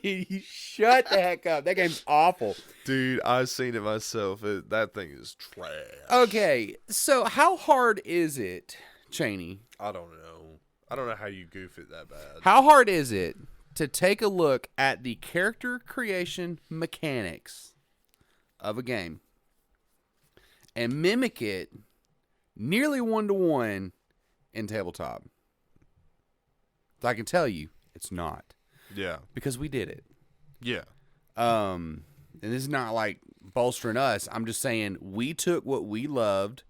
Speaker 2: You shut the heck up. That game's awful.
Speaker 1: Dude, I've seen it myself. That thing is trash.
Speaker 2: Okay, so how hard is it, Cheney?
Speaker 1: I don't know. I don't know how you goof it that bad.
Speaker 2: How hard is it to take a look at the character creation mechanics of a game and mimic it nearly 1-to-1 in tabletop? So I can tell you, it's not.
Speaker 1: Yeah.
Speaker 2: Because we did it.
Speaker 1: Yeah.
Speaker 2: And this is not like bolstering us. I'm just saying we took what we loved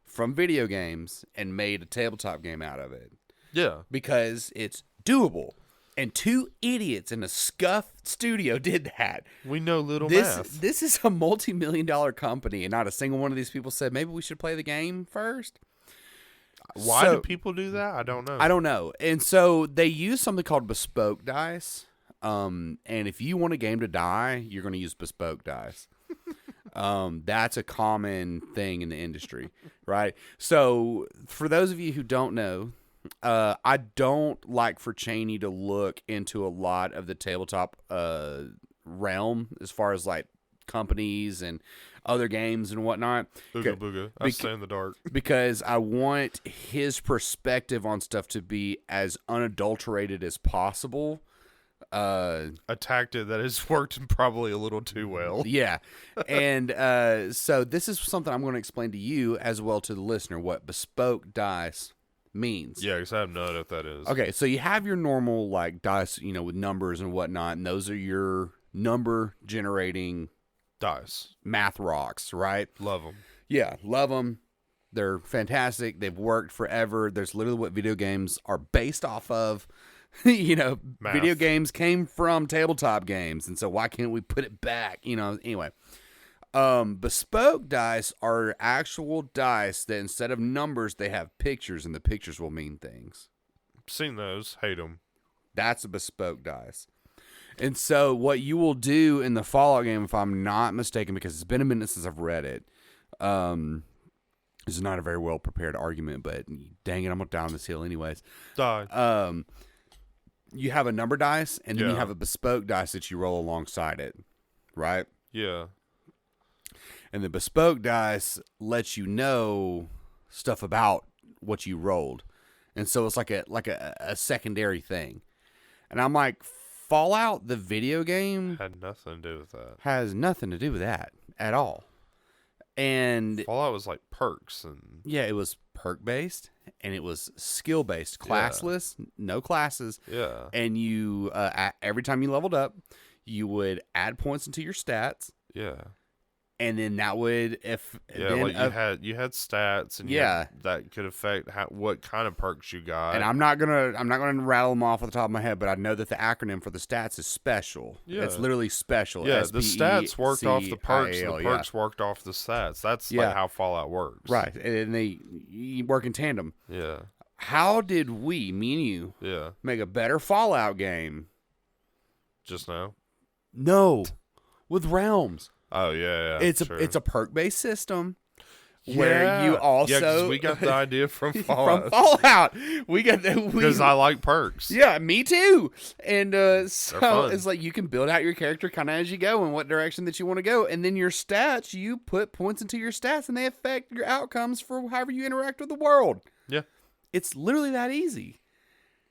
Speaker 2: from video games and made a tabletop game out of it.
Speaker 1: Yeah.
Speaker 2: Because it's doable. And 2 idiots in a scuffed studio did that.
Speaker 1: We know little math.
Speaker 2: This is a multi-million-dollar company, and not a single one of these people said, maybe we should play the game first.
Speaker 1: Why do people do that? I don't know.
Speaker 2: I don't know. And so they use something called bespoke dice. And if you want a game to die, you're going to use bespoke dice. That's a common thing in the industry, right? So for those of you who don't know, I don't like for Cheney to look into a lot of the tabletop realm as far as like companies and other games and whatnot.
Speaker 1: Booga booga. I stay in the dark.
Speaker 2: Because I want his perspective on stuff to be as unadulterated as possible.
Speaker 1: A tactic that has worked probably a little too well.
Speaker 2: Yeah. And so this is something I'm going to explain to you as well to the listener, what bespoke dice means.
Speaker 1: Yeah, because I have no idea what that is.
Speaker 2: Okay, so you have your normal like dice, with numbers and whatnot, and those are your number generating
Speaker 1: dice,
Speaker 2: math rocks, right?
Speaker 1: Love them.
Speaker 2: Yeah, love them. They're fantastic. They've worked forever. There's literally what video games are based off of. Math. Video games came from tabletop games, and so why can't we put it back? Anyway. Bespoke dice are actual dice that instead of numbers, they have pictures, and the pictures will mean things.
Speaker 1: Seen those. Hate them. That's
Speaker 2: a bespoke dice. And so what you will do in the Fallout game, if I'm not mistaken, because it's been a minute since I've read it, this is not a very well prepared argument, but dang it, I'm going down this hill anyways.
Speaker 1: Die.
Speaker 2: You have a number dice, and then you have a bespoke dice that you roll alongside it, right?
Speaker 1: Yeah.
Speaker 2: And the bespoke dice lets you know stuff about what you rolled. And so it's like a secondary thing. And I'm like, Fallout, the video game,
Speaker 1: had nothing to do with that.
Speaker 2: Has nothing to do with that at all. And
Speaker 1: Fallout was like perks. And
Speaker 2: yeah, it was perk-based, and it was skill-based. Classless, no classes.
Speaker 1: Yeah.
Speaker 2: And you, every time you leveled up, you would add points into your stats.
Speaker 1: Yeah.
Speaker 2: And then that would,
Speaker 1: you had stats, and that could affect what kind of perks you got.
Speaker 2: And I'm not gonna rattle them off at the top of my head, but I know that the acronym for the stats is special. Yeah, it's literally special.
Speaker 1: Yeah, the stats worked off the perks, and the perks worked off the stats. That's like how Fallout works,
Speaker 2: right? And they work in tandem.
Speaker 1: Yeah.
Speaker 2: How did we, me and you, make a better Fallout game?
Speaker 1: Just now?
Speaker 2: No. with realms.
Speaker 1: Oh yeah,
Speaker 2: It's a perk based system. Where you also
Speaker 1: 'cause we got the idea from Fallout.
Speaker 2: from Fallout. We got
Speaker 1: because I like perks.
Speaker 2: Yeah, me too. And so
Speaker 1: fun.
Speaker 2: it's like you can build out your character kind of as you go in what direction that you want to go, and then your stats, you put points into your stats, and they affect your outcomes for however you interact with the world.
Speaker 1: Yeah,
Speaker 2: it's literally that easy.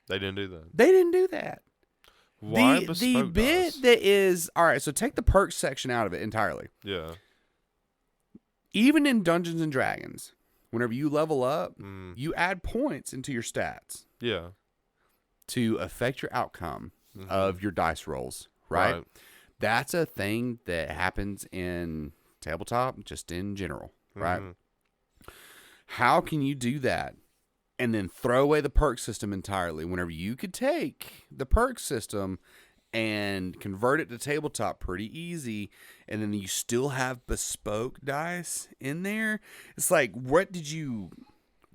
Speaker 1: They didn't do that.
Speaker 2: They didn't do that.
Speaker 1: Why
Speaker 2: the
Speaker 1: Bespoke
Speaker 2: bit
Speaker 1: does?
Speaker 2: that is all right. So take the perks section out of it entirely.
Speaker 1: Yeah.
Speaker 2: Even in Dungeons and Dragons, whenever you level up,
Speaker 1: Mm.
Speaker 2: you add points into your stats
Speaker 1: Yeah.
Speaker 2: to affect your outcome of your dice rolls, right?
Speaker 1: Right.
Speaker 2: That's a thing that happens in tabletop, just in general, right? How can you do that and then throw away the perk system entirely whenever you could take the perk system and convert it to tabletop pretty easy, and then you still have bespoke dice in there? It's like, what did you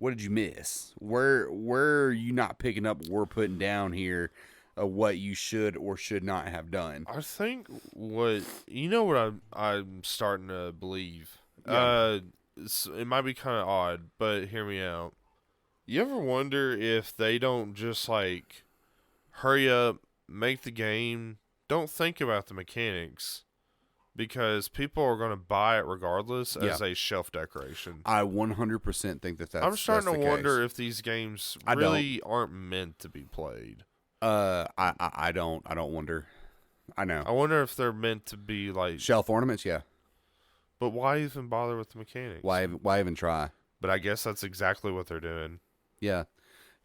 Speaker 2: miss? Where are you not picking up what we're putting down here of what you should or should not have done?
Speaker 1: I think what I'm starting to believe.
Speaker 2: Yeah.
Speaker 1: It might be kind of odd, but hear me out. You ever wonder if they don't just like hurry up, make the game, don't think about the mechanics, because people are going to buy it regardless as a shelf decoration.
Speaker 2: I 100% think that's.
Speaker 1: I'm starting
Speaker 2: that's
Speaker 1: to
Speaker 2: the
Speaker 1: wonder
Speaker 2: case.
Speaker 1: if these games really aren't meant to be played.
Speaker 2: I don't wonder. I know.
Speaker 1: I wonder if they're meant to be like
Speaker 2: Shelf ornaments, yeah.
Speaker 1: But why even bother with the mechanics?
Speaker 2: Why even try?
Speaker 1: But I guess that's exactly what they're doing.
Speaker 2: Yeah.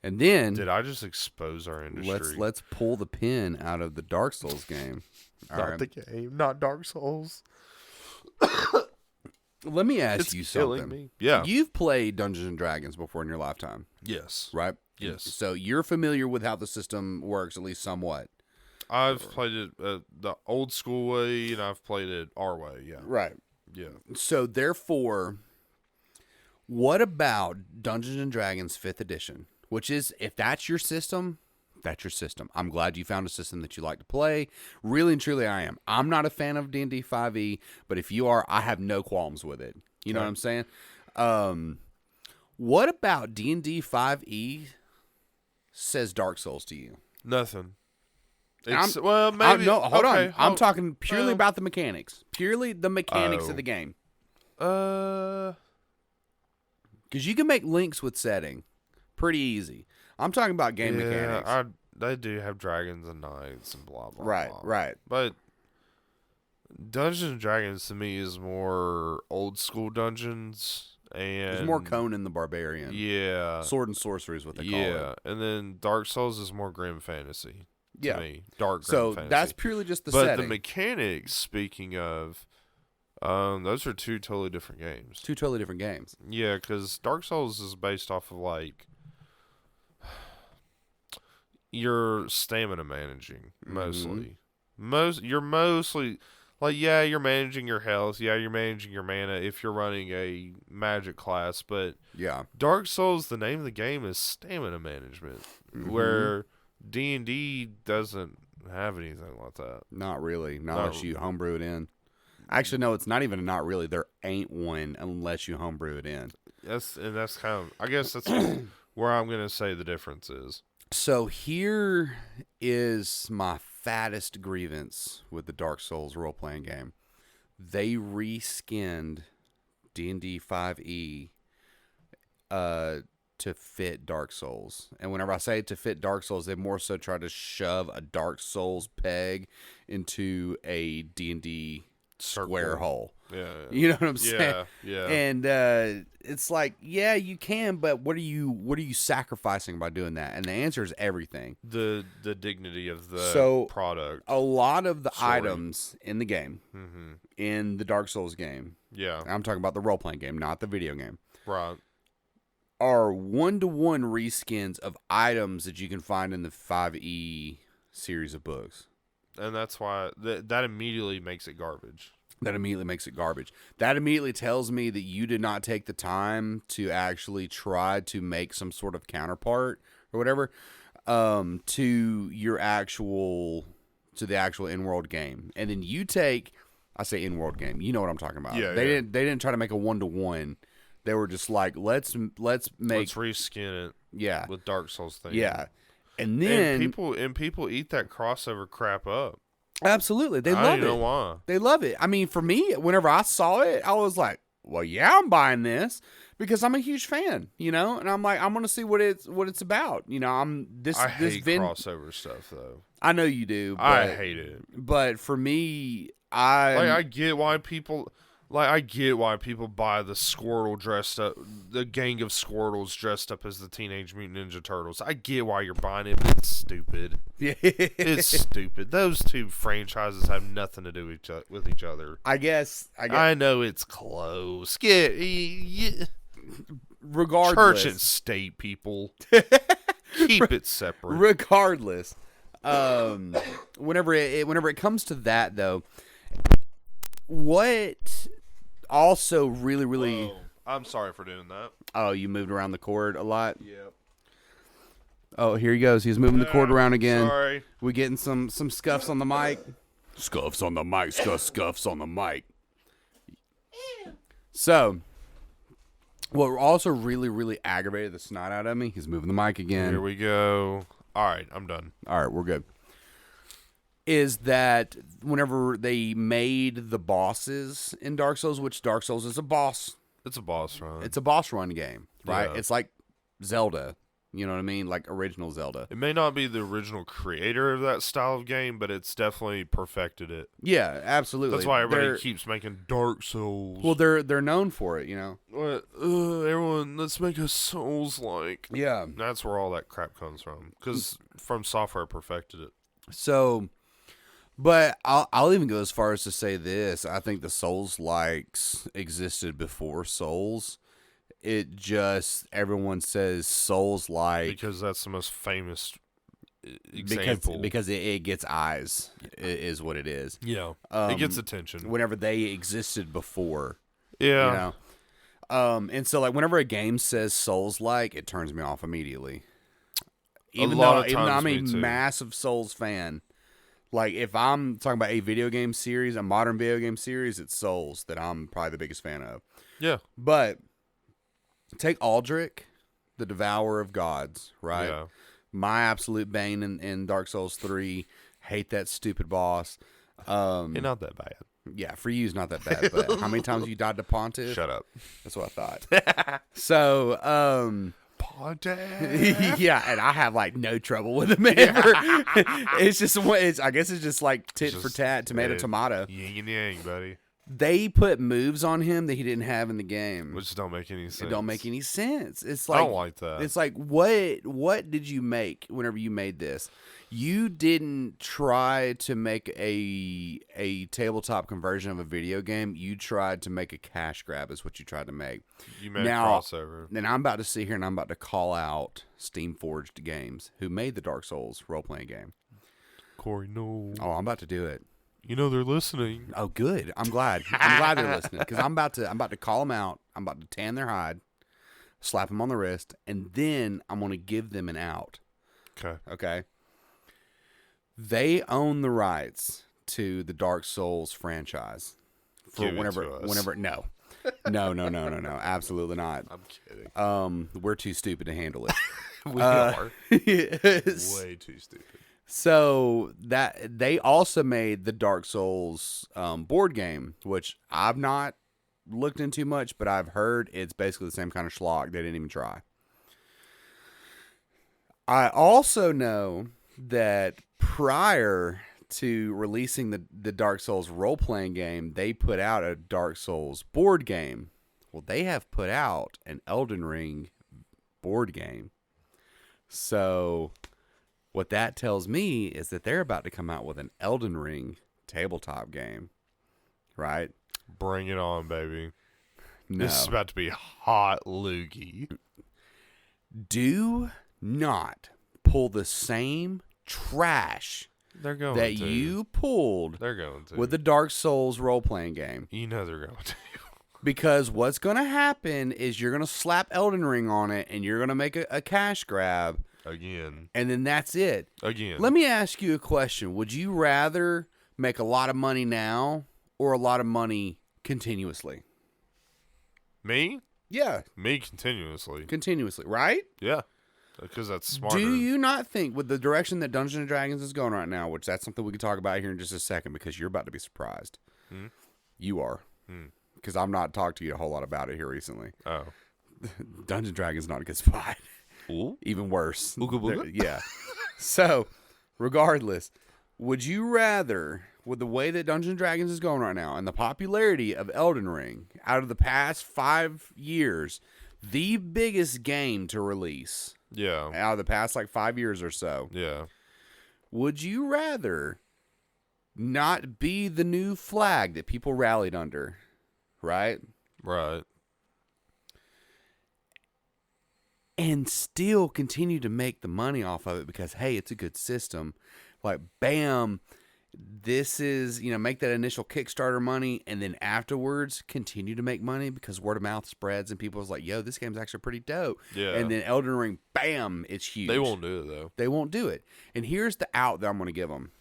Speaker 2: And then
Speaker 1: Did I just expose our industry?
Speaker 2: let's pull the pin out of the Dark Souls game. All
Speaker 1: not
Speaker 2: right.
Speaker 1: the game, not Dark Souls.
Speaker 2: Let me ask
Speaker 1: It's
Speaker 2: you
Speaker 1: killing
Speaker 2: something.
Speaker 1: me. Yeah.
Speaker 2: You've played Dungeons and Dragons before in your lifetime,
Speaker 1: Yes.
Speaker 2: right?
Speaker 1: Yes.
Speaker 2: So you're familiar with how the system works, at least somewhat.
Speaker 1: I've played it the old school way, and I've played it our way. Yeah.
Speaker 2: Right.
Speaker 1: Yeah.
Speaker 2: So therefore, what about Dungeons and Dragons 5th edition? Which is, if that's your system, that's your system. I'm glad you found a system that you like to play. Really and truly, I am. I'm not a fan of D&D 5e, but if you are, I have no qualms with it. You know what I'm saying? What about D&D 5e says Dark Souls to you?
Speaker 1: Nothing.
Speaker 2: Hold on. I'm talking purely about the mechanics. Purely the mechanics of the game. Because you can make links with setting pretty easy. I'm talking about game mechanics.
Speaker 1: They do have dragons and knights and blah, blah,
Speaker 2: Right,
Speaker 1: blah.
Speaker 2: right.
Speaker 1: But Dungeons and Dragons to me is more old school dungeons. And
Speaker 2: There's more Conan the Barbarian.
Speaker 1: Yeah.
Speaker 2: Sword and sorcery is what they call it.
Speaker 1: Yeah. And then Dark Souls is more grim fantasy to me. Dark grim fantasy.
Speaker 2: That's purely just the
Speaker 1: but
Speaker 2: setting.
Speaker 1: the mechanics, speaking of, those are two totally different games.
Speaker 2: Two totally different games.
Speaker 1: Yeah, because Dark Souls is based off of like your stamina managing mostly. You're mostly like, yeah, you're managing your health, yeah, you're managing your mana if you're running a magic class, but
Speaker 2: Yeah.
Speaker 1: Dark Souls, the name of the game is stamina management, where D&D doesn't have anything like that.
Speaker 2: Not really. Not unless you homebrew it in. Actually, no, it's not even a not really. There ain't one unless you homebrew it in.
Speaker 1: That's kind of, I guess that's where I'm going to say the difference is.
Speaker 2: So here is my fattest grievance with the Dark Souls role-playing game. They reskinned D&D 5e to fit Dark Souls. And whenever I say to fit Dark Souls, they more so try to shove a Dark Souls peg into a D&D square hole.
Speaker 1: Yeah.
Speaker 2: You know what I'm saying?
Speaker 1: Yeah.
Speaker 2: And it's like, yeah, you can, but what are you sacrificing by doing that? And the answer is everything.
Speaker 1: The dignity of the product.
Speaker 2: A lot of the items in the game, in the Dark Souls game,
Speaker 1: Yeah.
Speaker 2: I'm talking about the role-playing game, not the video game,
Speaker 1: Right.
Speaker 2: are one-to-one reskins of items that you can find in the 5e series of books.
Speaker 1: And that's why that immediately makes it garbage.
Speaker 2: That immediately makes it garbage. That immediately tells me that you did not take the time to actually try to make some sort of counterpart or whatever to the actual in-world game. And then you take I say in-world game. You know what I'm talking about.
Speaker 1: Yeah,
Speaker 2: They didn't try to make a 1-to-1. They were just like, let's
Speaker 1: reskin it.
Speaker 2: Yeah.
Speaker 1: With Dark Souls thing.
Speaker 2: Yeah. And then
Speaker 1: people eat that crossover crap up.
Speaker 2: Absolutely. They love it.
Speaker 1: I don't know why.
Speaker 2: They love it. I mean, for me, whenever I saw it, I was like, well, yeah, I'm buying this because I'm a huge fan, and I'm like, I'm going to see what it's about.
Speaker 1: I hate crossover stuff though.
Speaker 2: I know you do. But,
Speaker 1: I hate it.
Speaker 2: But for me,
Speaker 1: I get why people buy the Squirtle dressed up, the gang of Squirtles dressed up as the Teenage Mutant Ninja Turtles. I get why you're buying it, but it's stupid. Yeah. It's stupid. Those two franchises have nothing to do with each other.
Speaker 2: I guess.
Speaker 1: I know it's close.
Speaker 2: Regardless.
Speaker 1: Church and state, people. Keep it separate.
Speaker 2: Regardless. Whenever it comes to that, though, what also really
Speaker 1: I'm sorry for doing that.
Speaker 2: Oh, you moved around the cord a lot?
Speaker 1: Yep.
Speaker 2: Oh, here he goes. He's moving the cord around again.
Speaker 1: Sorry.
Speaker 2: We getting some scuffs on the mic. Scuffs on the mic. Scuffs on the mic. So, what also really aggravated the snot out of me, he's moving the mic again.
Speaker 1: Here we go. All right, I'm done.
Speaker 2: All right, we're good. Is that whenever they made the bosses in Dark Souls, which Dark Souls is a boss.
Speaker 1: It's a boss run.
Speaker 2: It's a boss run game, right?
Speaker 1: Yeah.
Speaker 2: It's like Zelda. You know what I mean? Like original Zelda.
Speaker 1: It may not be the original creator of that style of game, but it's definitely perfected it.
Speaker 2: Yeah, absolutely.
Speaker 1: That's why everybody keeps making Dark Souls.
Speaker 2: Well, they're known for it,
Speaker 1: What? Everyone, let's make a Souls-like.
Speaker 2: Yeah.
Speaker 1: That's where all that crap comes from. Because From Software perfected it.
Speaker 2: So, but I'll even go as far as to say this. I think the Souls-likes existed before Souls. It just, everyone says Souls-like.
Speaker 1: Because that's the most famous example.
Speaker 2: Because it gets eyes, is what it is.
Speaker 1: Yeah. It gets attention.
Speaker 2: Whenever they existed before.
Speaker 1: Yeah.
Speaker 2: And so, like, whenever a game says Souls-like, it turns me off immediately. Even though I'm a massive Souls fan. Like, if I'm talking about a video game series, a modern video game series, it's Souls that I'm probably the biggest fan of.
Speaker 1: Yeah.
Speaker 2: But take Aldrich, the Devourer of Gods, right?
Speaker 1: Yeah.
Speaker 2: My absolute bane in Dark Souls 3. Hate that stupid boss.
Speaker 1: It's not that bad.
Speaker 2: Yeah, for you, it's not that bad. But how many times have you died to Pontiff?
Speaker 1: Shut up.
Speaker 2: That's what I thought. So,
Speaker 1: Pontiff.
Speaker 2: yeah, and I have like no trouble with him ever. It's just, I guess it's just like tit for tat, tomato.
Speaker 1: Yin and yang, buddy.
Speaker 2: They put moves on him that he didn't have in the game,
Speaker 1: Which don't make any sense.
Speaker 2: It don't make any sense. It's like,
Speaker 1: I don't like that.
Speaker 2: It's like, what did you make whenever you made this? You didn't try to make a tabletop conversion of a video game. You tried to make a cash grab is what you tried to make.
Speaker 1: You made a crossover.
Speaker 2: Then I'm about to sit here and I'm about to call out Steam Forged Games, who made the Dark Souls role-playing game.
Speaker 1: Corey, no.
Speaker 2: Oh, I'm about to do it.
Speaker 1: You know they're listening.
Speaker 2: Oh, good. I'm glad. I'm glad they're listening because I'm about to call them out. I'm about to tan their hide, slap them on the wrist, and then I'm going to give them an out. Okay. They own the rights to the Dark Souls franchise for whenever. No, absolutely not.
Speaker 1: I'm kidding.
Speaker 2: We're too stupid to handle it.
Speaker 1: We are way too stupid.
Speaker 2: So that they also made the Dark Souls board game, which I've not looked into much, but I've heard it's basically the same kind of schlock. They didn't even try. I also know that prior to releasing the Dark Souls role-playing game, they put out a Dark Souls board game. Well, they have put out an Elden Ring board game. So what that tells me is that they're about to come out with an Elden Ring tabletop game, right?
Speaker 1: Bring it on, baby.
Speaker 2: No.
Speaker 1: This is about to be hot loogie.
Speaker 2: Do not pull the same trash
Speaker 1: They're going
Speaker 2: that
Speaker 1: to.
Speaker 2: you pulled
Speaker 1: They're going to.
Speaker 2: with the Dark Souls role-playing game.
Speaker 1: You know they're going to.
Speaker 2: Because what's going to happen is you're going to slap Elden Ring on it and you're going to make a cash grab.
Speaker 1: Again.
Speaker 2: And then that's it.
Speaker 1: Again.
Speaker 2: Let me ask you a question. Would you rather make a lot of money now or a lot of money continuously?
Speaker 1: Me?
Speaker 2: Yeah.
Speaker 1: Me continuously.
Speaker 2: Continuously, right?
Speaker 1: Yeah. Because that's smarter.
Speaker 2: Do you not think with the direction that Dungeons and Dragons is going right now, which that's something we can talk about here in just a second because you're about to be surprised. You are. Because I'm not talking to you a whole lot about it here recently.
Speaker 1: Oh.
Speaker 2: Dungeons and Dragons is not a good spot.
Speaker 1: Ooh.
Speaker 2: Even worse.
Speaker 1: Ooga booga?
Speaker 2: Yeah. So, regardless, would you rather, with the way that Dungeons and Dragons is going right now and the popularity of Elden Ring, out of the past 5 years, the biggest game to release out of the past 5 years or so, would you rather not be the new flag that people rallied under, right?
Speaker 1: Right.
Speaker 2: And still continue to make the money off of it because, hey, it's a good system. Bam, this is, make that initial Kickstarter money and then afterwards continue to make money because word of mouth spreads and people's like, yo, this game's actually pretty dope.
Speaker 1: Yeah.
Speaker 2: And then Elden Ring, bam, it's huge.
Speaker 1: They won't do it, though.
Speaker 2: They won't do it. And here's the out that I'm going to give them.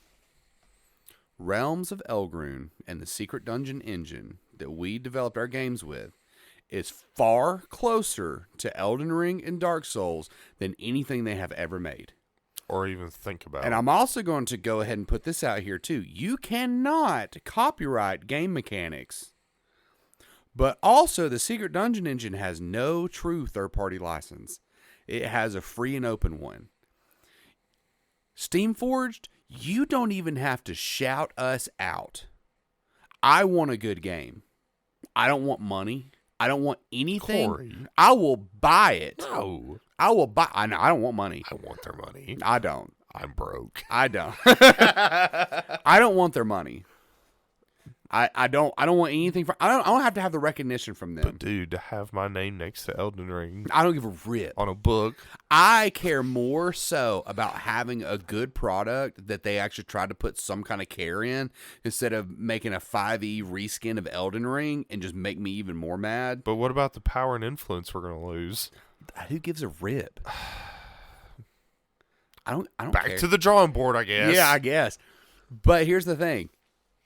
Speaker 2: Realms of Elgrune and the Secret Dungeon engine that we developed our games with is far closer to Elden Ring and Dark Souls than anything they have ever made.
Speaker 1: Or even think about.
Speaker 2: And I'm also going to go ahead and put this out here too. You cannot copyright game mechanics. But also the Secret Dungeon engine has no true third-party license. It has a free and open one. Steamforged, you don't even have to shout us out. I want a good game. I don't want money. I don't want anything.
Speaker 1: Corey.
Speaker 2: I will buy it.
Speaker 1: No.
Speaker 2: I will buy. I don't want money.
Speaker 1: I want their money.
Speaker 2: I don't.
Speaker 1: I'm broke.
Speaker 2: I don't. I don't want their money. I don't want anything from. I don't have to have the recognition from them.
Speaker 1: But dude, to have my name next to Elden Ring
Speaker 2: I don't give a rip
Speaker 1: on a book.
Speaker 2: I care more so about having a good product that they actually try to put some kind of care in instead of making a 5e reskin of Elden Ring and just make me even more mad.
Speaker 1: But what about the power and influence we're gonna lose?
Speaker 2: Who gives a rip? I don't
Speaker 1: Back
Speaker 2: care.
Speaker 1: to the drawing board, I guess.
Speaker 2: Yeah, I guess. But here's the thing.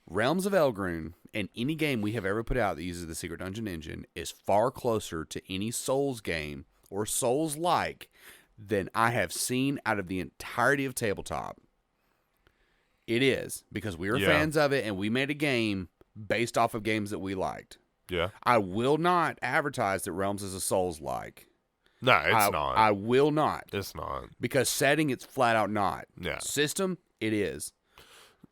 Speaker 2: Realms of Elgrune and any game we have ever put out that uses the Secret Dungeon engine is far closer to any Souls game or Souls-like than I have seen out of the entirety of Tabletop. It is, because we were fans of it and we made a game based off of games that we liked.
Speaker 1: Yeah.
Speaker 2: I will not advertise that Realms is a Souls-like.
Speaker 1: No, it's not.
Speaker 2: I will not.
Speaker 1: It's not.
Speaker 2: Because setting, it's flat out not.
Speaker 1: Yeah.
Speaker 2: System, it is.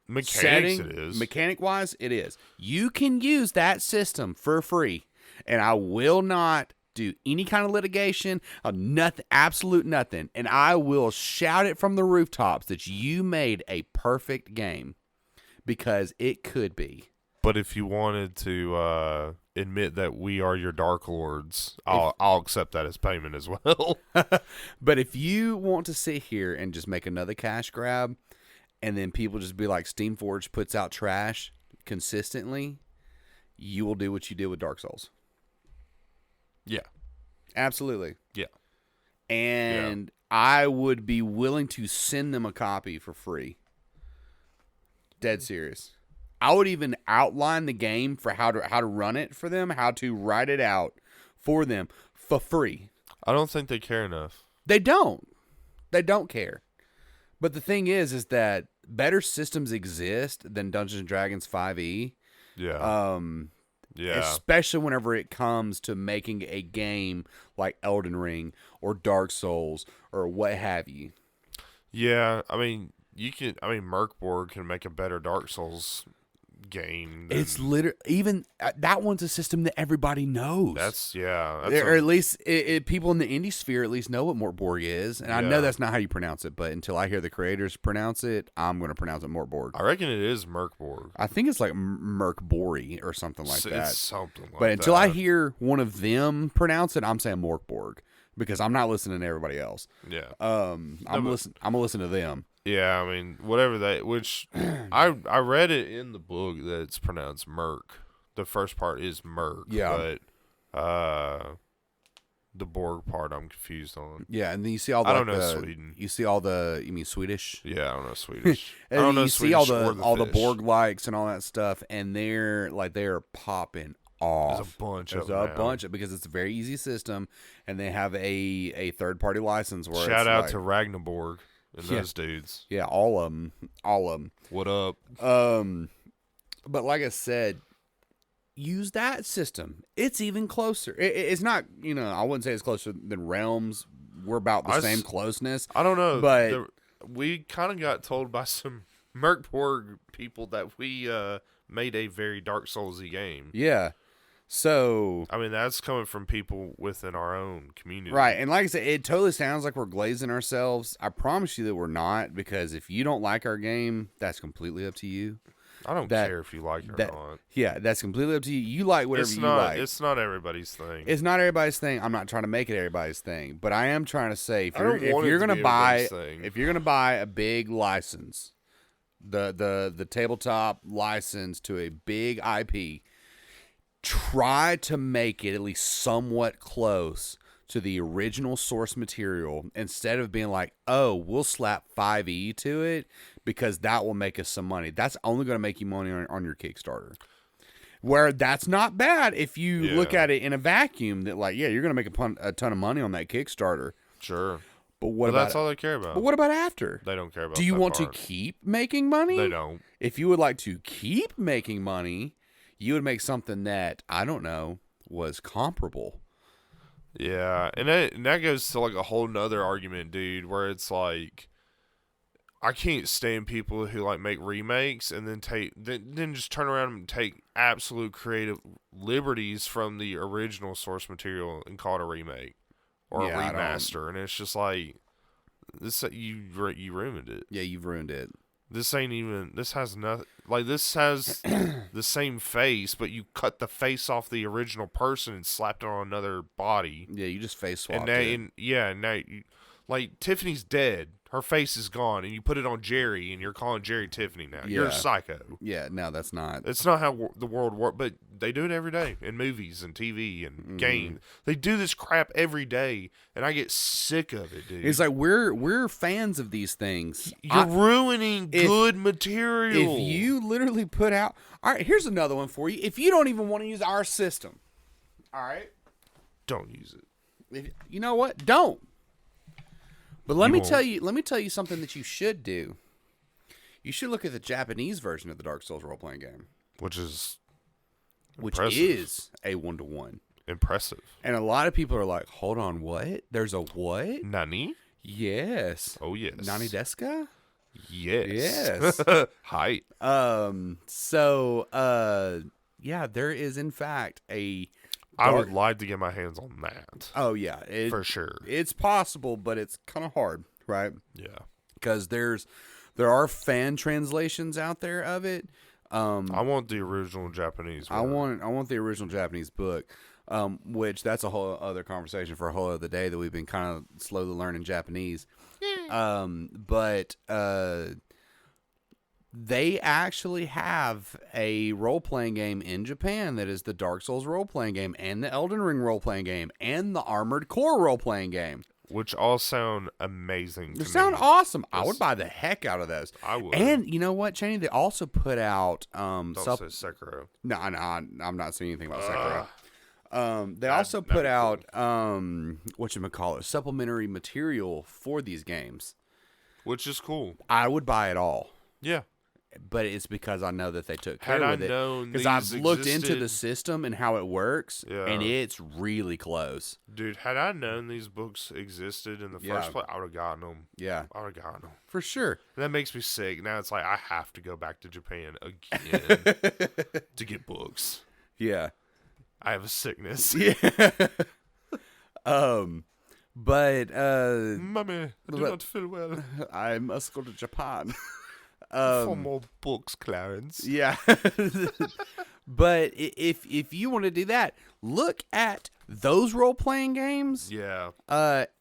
Speaker 1: Mechanics,
Speaker 2: Setting,
Speaker 1: it is.
Speaker 2: Mechanic-wise, it is. You can use that system for free, and I will not do any kind of litigation, nothing, absolute nothing, and I will shout it from the rooftops that you made a perfect game, because it could be.
Speaker 1: But if you wanted to admit that we are your Dark Lords, I'll accept that as payment as well.
Speaker 2: But if you want to sit here and just make another cash grab, and then people just be like, Steamforged puts out trash consistently, you will do what you did with Dark Souls.
Speaker 1: Yeah.
Speaker 2: Absolutely.
Speaker 1: Yeah.
Speaker 2: And I would be willing to send them a copy for free. Dead serious. I would even outline the game for how to run it for them, how to write it out for them for free.
Speaker 1: I don't think they care enough.
Speaker 2: They don't. They don't care. But the thing is that better systems exist than Dungeons and Dragons 5e.
Speaker 1: Yeah.
Speaker 2: Especially whenever it comes to making a game like Elden Ring or Dark Souls or what have you.
Speaker 1: Yeah, I mean, Merkborg can make a better Dark Souls game.
Speaker 2: It's literally, even that one's a system that everybody knows.
Speaker 1: That's
Speaker 2: or at least people in the indie sphere at least know what Mortborg is. And I know that's not how you pronounce it, but until I hear the creators pronounce it, I'm going to pronounce it Mortborg.
Speaker 1: I reckon it is Merkborg.
Speaker 2: I think it's like Merkbori or something like that.
Speaker 1: It's something like that.
Speaker 2: But until I hear one of them pronounce it, I'm saying Morkborg because I'm not listening to everybody else.
Speaker 1: Yeah.
Speaker 2: I'm gonna listen to them.
Speaker 1: Yeah, I mean, whatever that, which I read it in the book that it's pronounced Merc. The first part is Merc.
Speaker 2: Yeah.
Speaker 1: But The Borg part I'm confused on.
Speaker 2: Yeah, and then you see all the.
Speaker 1: I don't know Sweden.
Speaker 2: You see all the. You mean Swedish?
Speaker 1: Yeah, I don't know Swedish. I
Speaker 2: And
Speaker 1: don't know
Speaker 2: you
Speaker 1: Swedish
Speaker 2: see all the
Speaker 1: fish.
Speaker 2: Borg likes and all that stuff, and they're popping off.
Speaker 1: There's a bunch
Speaker 2: There's
Speaker 1: of them
Speaker 2: a
Speaker 1: now.
Speaker 2: bunch because it's a very easy system, and they have a third party license. Where
Speaker 1: Shout
Speaker 2: it's
Speaker 1: out
Speaker 2: like,
Speaker 1: to Ragnarborg and
Speaker 2: Yeah.
Speaker 1: those dudes.
Speaker 2: yeah, all of them.
Speaker 1: What up?
Speaker 2: But like I said, use that system. It's even closer. It's not, I wouldn't say it's closer than Realms. We're about the same closeness.
Speaker 1: I don't know,
Speaker 2: but
Speaker 1: we kind of got told by some Merkborg people that we made a very Dark Souls-y game.
Speaker 2: Yeah. So,
Speaker 1: I mean, that's coming from people within our own community.
Speaker 2: right. And like I said, it totally sounds like we're glazing ourselves. I promise you that we're not, because if you don't like our game, that's completely up to you.
Speaker 1: I don't care if you like it or not.
Speaker 2: Yeah, that's completely up to you. You like whatever
Speaker 1: It's
Speaker 2: you
Speaker 1: not,
Speaker 2: like.
Speaker 1: It's not everybody's thing.
Speaker 2: It's not everybody's thing. I'm not trying to make it everybody's thing, but I am trying to say if
Speaker 1: I don't want it
Speaker 2: you're
Speaker 1: to
Speaker 2: gonna
Speaker 1: be
Speaker 2: buy
Speaker 1: everybody's thing.
Speaker 2: if you're gonna buy a big license, the tabletop license to a big IP, try to make it at least somewhat close to the original source material, instead of being like, oh, we'll slap 5e to it because that will make us some money. That's only going to make you money on your Kickstarter. Where that's not bad if you look at it in a vacuum, that like, yeah, you're going to make a ton of money on that Kickstarter.
Speaker 1: Sure.
Speaker 2: But what about
Speaker 1: that's all they care about.
Speaker 2: But what about after?
Speaker 1: They don't care about
Speaker 2: Do you
Speaker 1: that
Speaker 2: want
Speaker 1: part.
Speaker 2: to keep making money?
Speaker 1: They don't.
Speaker 2: If you would like to keep making money, you would make something that, I don't know, was comparable.
Speaker 1: Yeah, and that goes to like a whole nother argument, dude, where it's like, I can't stand people who like make remakes and then just turn around and take absolute creative liberties from the original source material and call it a remake or a remaster, and it's just like, this you ruined it.
Speaker 2: Yeah, you've ruined it.
Speaker 1: This has nothing, like, this has the same face, but you cut the face off the original person and slapped it on another body.
Speaker 2: Yeah, you just face swapped
Speaker 1: And now, like, Tiffany's dead. Her face is gone, and you put it on Jerry, and you're calling Jerry Tiffany now. You're a psycho.
Speaker 2: Yeah, no, that's not.
Speaker 1: It's not how the world works, but they do it every day in movies and TV and games. They do this crap every day, and I get sick of it, dude.
Speaker 2: It's like we're fans of these things.
Speaker 1: You're ruining good material.
Speaker 2: If you literally put out, all right, here's another one for you. If you don't even want to use our system, all right,
Speaker 1: don't use it.
Speaker 2: You know what? Don't. But let me tell you something that you should do. You should look at the Japanese version of the Dark Souls role-playing game,
Speaker 1: which is
Speaker 2: a 1-to-1.
Speaker 1: Impressive.
Speaker 2: And a lot of people are like, "Hold on, what? There's a what?
Speaker 1: Nani?
Speaker 2: Yes.
Speaker 1: Oh yes.
Speaker 2: Nani desu ka?
Speaker 1: Yes.
Speaker 2: Yes.
Speaker 1: Hi.
Speaker 2: Yeah, there is in fact a.
Speaker 1: I would like to get my hands on that.
Speaker 2: Oh yeah,
Speaker 1: for sure.
Speaker 2: It's possible, but it's kind of hard, right?
Speaker 1: Yeah,
Speaker 2: because there are fan translations out there of it.
Speaker 1: I want the original Japanese one.
Speaker 2: I want the original Japanese book, which that's a whole other conversation for a whole other day that we've been kind of slowly learning Japanese. But they actually have a role-playing game in Japan that is the Dark Souls role-playing game and the Elden Ring role-playing game and the Armored Core role-playing game.
Speaker 1: Which all sound amazing.
Speaker 2: They sound awesome. I would buy the heck out of those.
Speaker 1: I would.
Speaker 2: And you know what, Cheney? They also put out...
Speaker 1: Don't say Sekiro.
Speaker 2: No, I'm not saying anything about Sekiro. They also put out, whatchamacallit, supplementary material for these games.
Speaker 1: Which is cool.
Speaker 2: I would buy it all.
Speaker 1: Yeah.
Speaker 2: But it's because I know that they took care
Speaker 1: Had
Speaker 2: with
Speaker 1: I
Speaker 2: it.
Speaker 1: known
Speaker 2: Because
Speaker 1: these
Speaker 2: I've looked into
Speaker 1: existed-
Speaker 2: the system and how it works,
Speaker 1: Yeah.
Speaker 2: and it's really close.
Speaker 1: Dude, had I known these books existed in the first place, I would have gotten them.
Speaker 2: Yeah.
Speaker 1: I would have gotten them.
Speaker 2: For sure.
Speaker 1: That makes me sick. Now it's like I have to go back to Japan again to get books.
Speaker 2: Yeah.
Speaker 1: I have a sickness.
Speaker 2: Yeah. But
Speaker 1: Mummy, I do not feel well.
Speaker 2: I must go to Japan.
Speaker 1: For more books, Clarence.
Speaker 2: Yeah. But if you want to do that, look at those role-playing games.
Speaker 1: Yeah.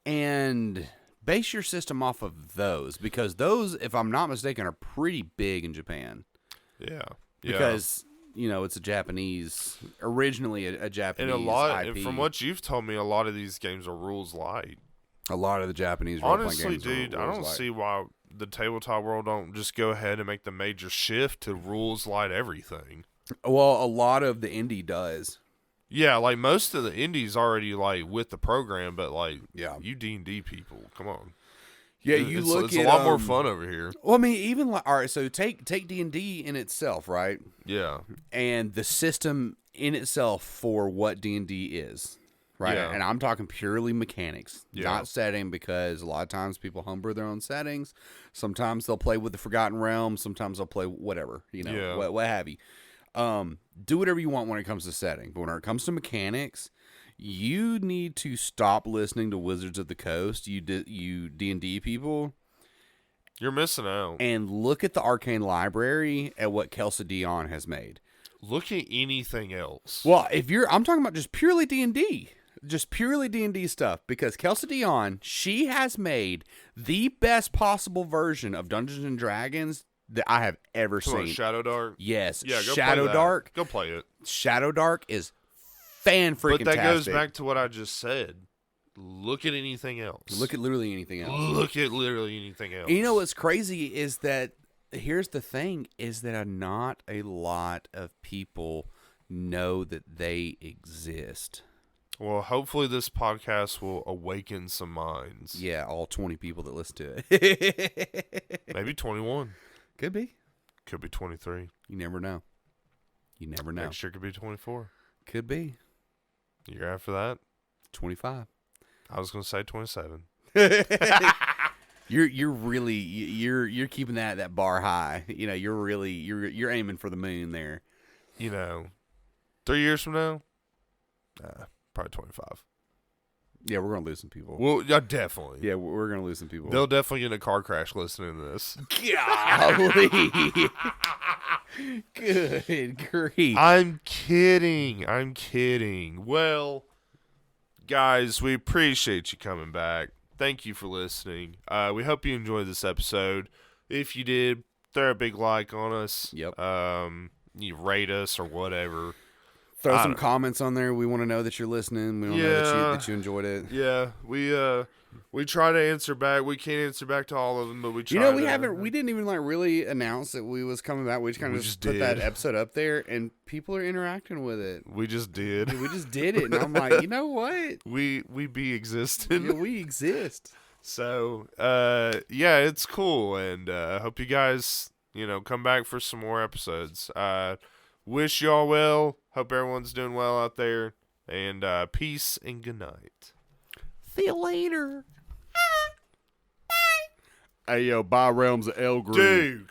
Speaker 2: And base your system off of those, because those, if I'm not mistaken, are pretty big in Japan.
Speaker 1: Yeah.
Speaker 2: Because it's originally a Japanese
Speaker 1: and
Speaker 2: IP.
Speaker 1: from what you've told me, a lot of these games are rules light.
Speaker 2: A lot of the Japanese role-playing
Speaker 1: Honestly,
Speaker 2: games
Speaker 1: dude, I don't see why the tabletop world don't just go ahead and make the major shift to rules light everything.
Speaker 2: Well, a lot of the indie does.
Speaker 1: Yeah, like most of the indies already like with the program, but like you D&D people, come on.
Speaker 2: Yeah,
Speaker 1: it's a lot more fun over here.
Speaker 2: Well, I mean, even like all right, so take D&D in itself, right?
Speaker 1: Yeah,
Speaker 2: and the system in itself for what D&D is. Right, and I'm talking purely mechanics, not setting, because a lot of times people homebrew their own settings. Sometimes they'll play with the Forgotten Realms. Sometimes they'll play whatever, what have you. Do whatever you want when it comes to setting. But when it comes to mechanics, you need to stop listening to Wizards of the Coast, you D&D people.
Speaker 1: You're missing out.
Speaker 2: And look at the Arcane Library at what Kelsey Dion has made.
Speaker 1: Look at anything else.
Speaker 2: Well, I'm talking about just purely D&D. Just purely D&D stuff, because Kelsey Dion, she has made the best possible version of Dungeons and Dragons that I have ever seen.
Speaker 1: Shadow Dark?
Speaker 2: Yes.
Speaker 1: Yeah, go
Speaker 2: Shadow
Speaker 1: play that.
Speaker 2: Dark.
Speaker 1: Go play it.
Speaker 2: Shadow Dark is fan-freaking-tastic.
Speaker 1: But that goes back to what I just said. Look at anything else.
Speaker 2: Look at literally anything else.
Speaker 1: Look at literally anything else.
Speaker 2: And you know what's crazy is that, here's the thing, is that not a lot of people know that they exist.
Speaker 1: Well, hopefully this podcast will awaken some minds.
Speaker 2: Yeah, all 20 people that listen to it.
Speaker 1: Maybe 21.
Speaker 2: Could be.
Speaker 1: Could be 23.
Speaker 2: You never know.
Speaker 1: Next year could be 24.
Speaker 2: Could be.
Speaker 1: Year after that?
Speaker 2: 25.
Speaker 1: I was going to say 27.
Speaker 2: You're really you're keeping that bar high. You're aiming for the moon there.
Speaker 1: 3 years from now? Probably 25.
Speaker 2: Yeah, we're gonna lose some people.
Speaker 1: Well, yeah, definitely.
Speaker 2: Yeah, we're gonna lose some people.
Speaker 1: They'll definitely get in a car crash listening to this.
Speaker 2: Golly. Good grief.
Speaker 1: I'm kidding. Well, guys, we appreciate you coming back. Thank you for listening. We hope you enjoyed this episode. If you did, throw a big like on us.
Speaker 2: Yep.
Speaker 1: You rate us or whatever.
Speaker 2: Throw some comments on there. We want to know that you're listening. We want to know that you enjoyed it.
Speaker 1: Yeah, we try to answer back. We can't answer back to all of them, but we try.
Speaker 2: We didn't even really announce that we was coming back. We just kind of just put that episode up there, and people are interacting with it.
Speaker 1: We just did.
Speaker 2: We just did it, and I'm like, you know what?
Speaker 1: We be existing.
Speaker 2: Yeah, we exist.
Speaker 1: So, it's cool, and I hope you guys, come back for some more episodes. Wish y'all well. Hope everyone's doing well out there. And peace and good night.
Speaker 2: See you later. Bye. Hey, yo, bye, Realms of Elgrin.
Speaker 1: Dude.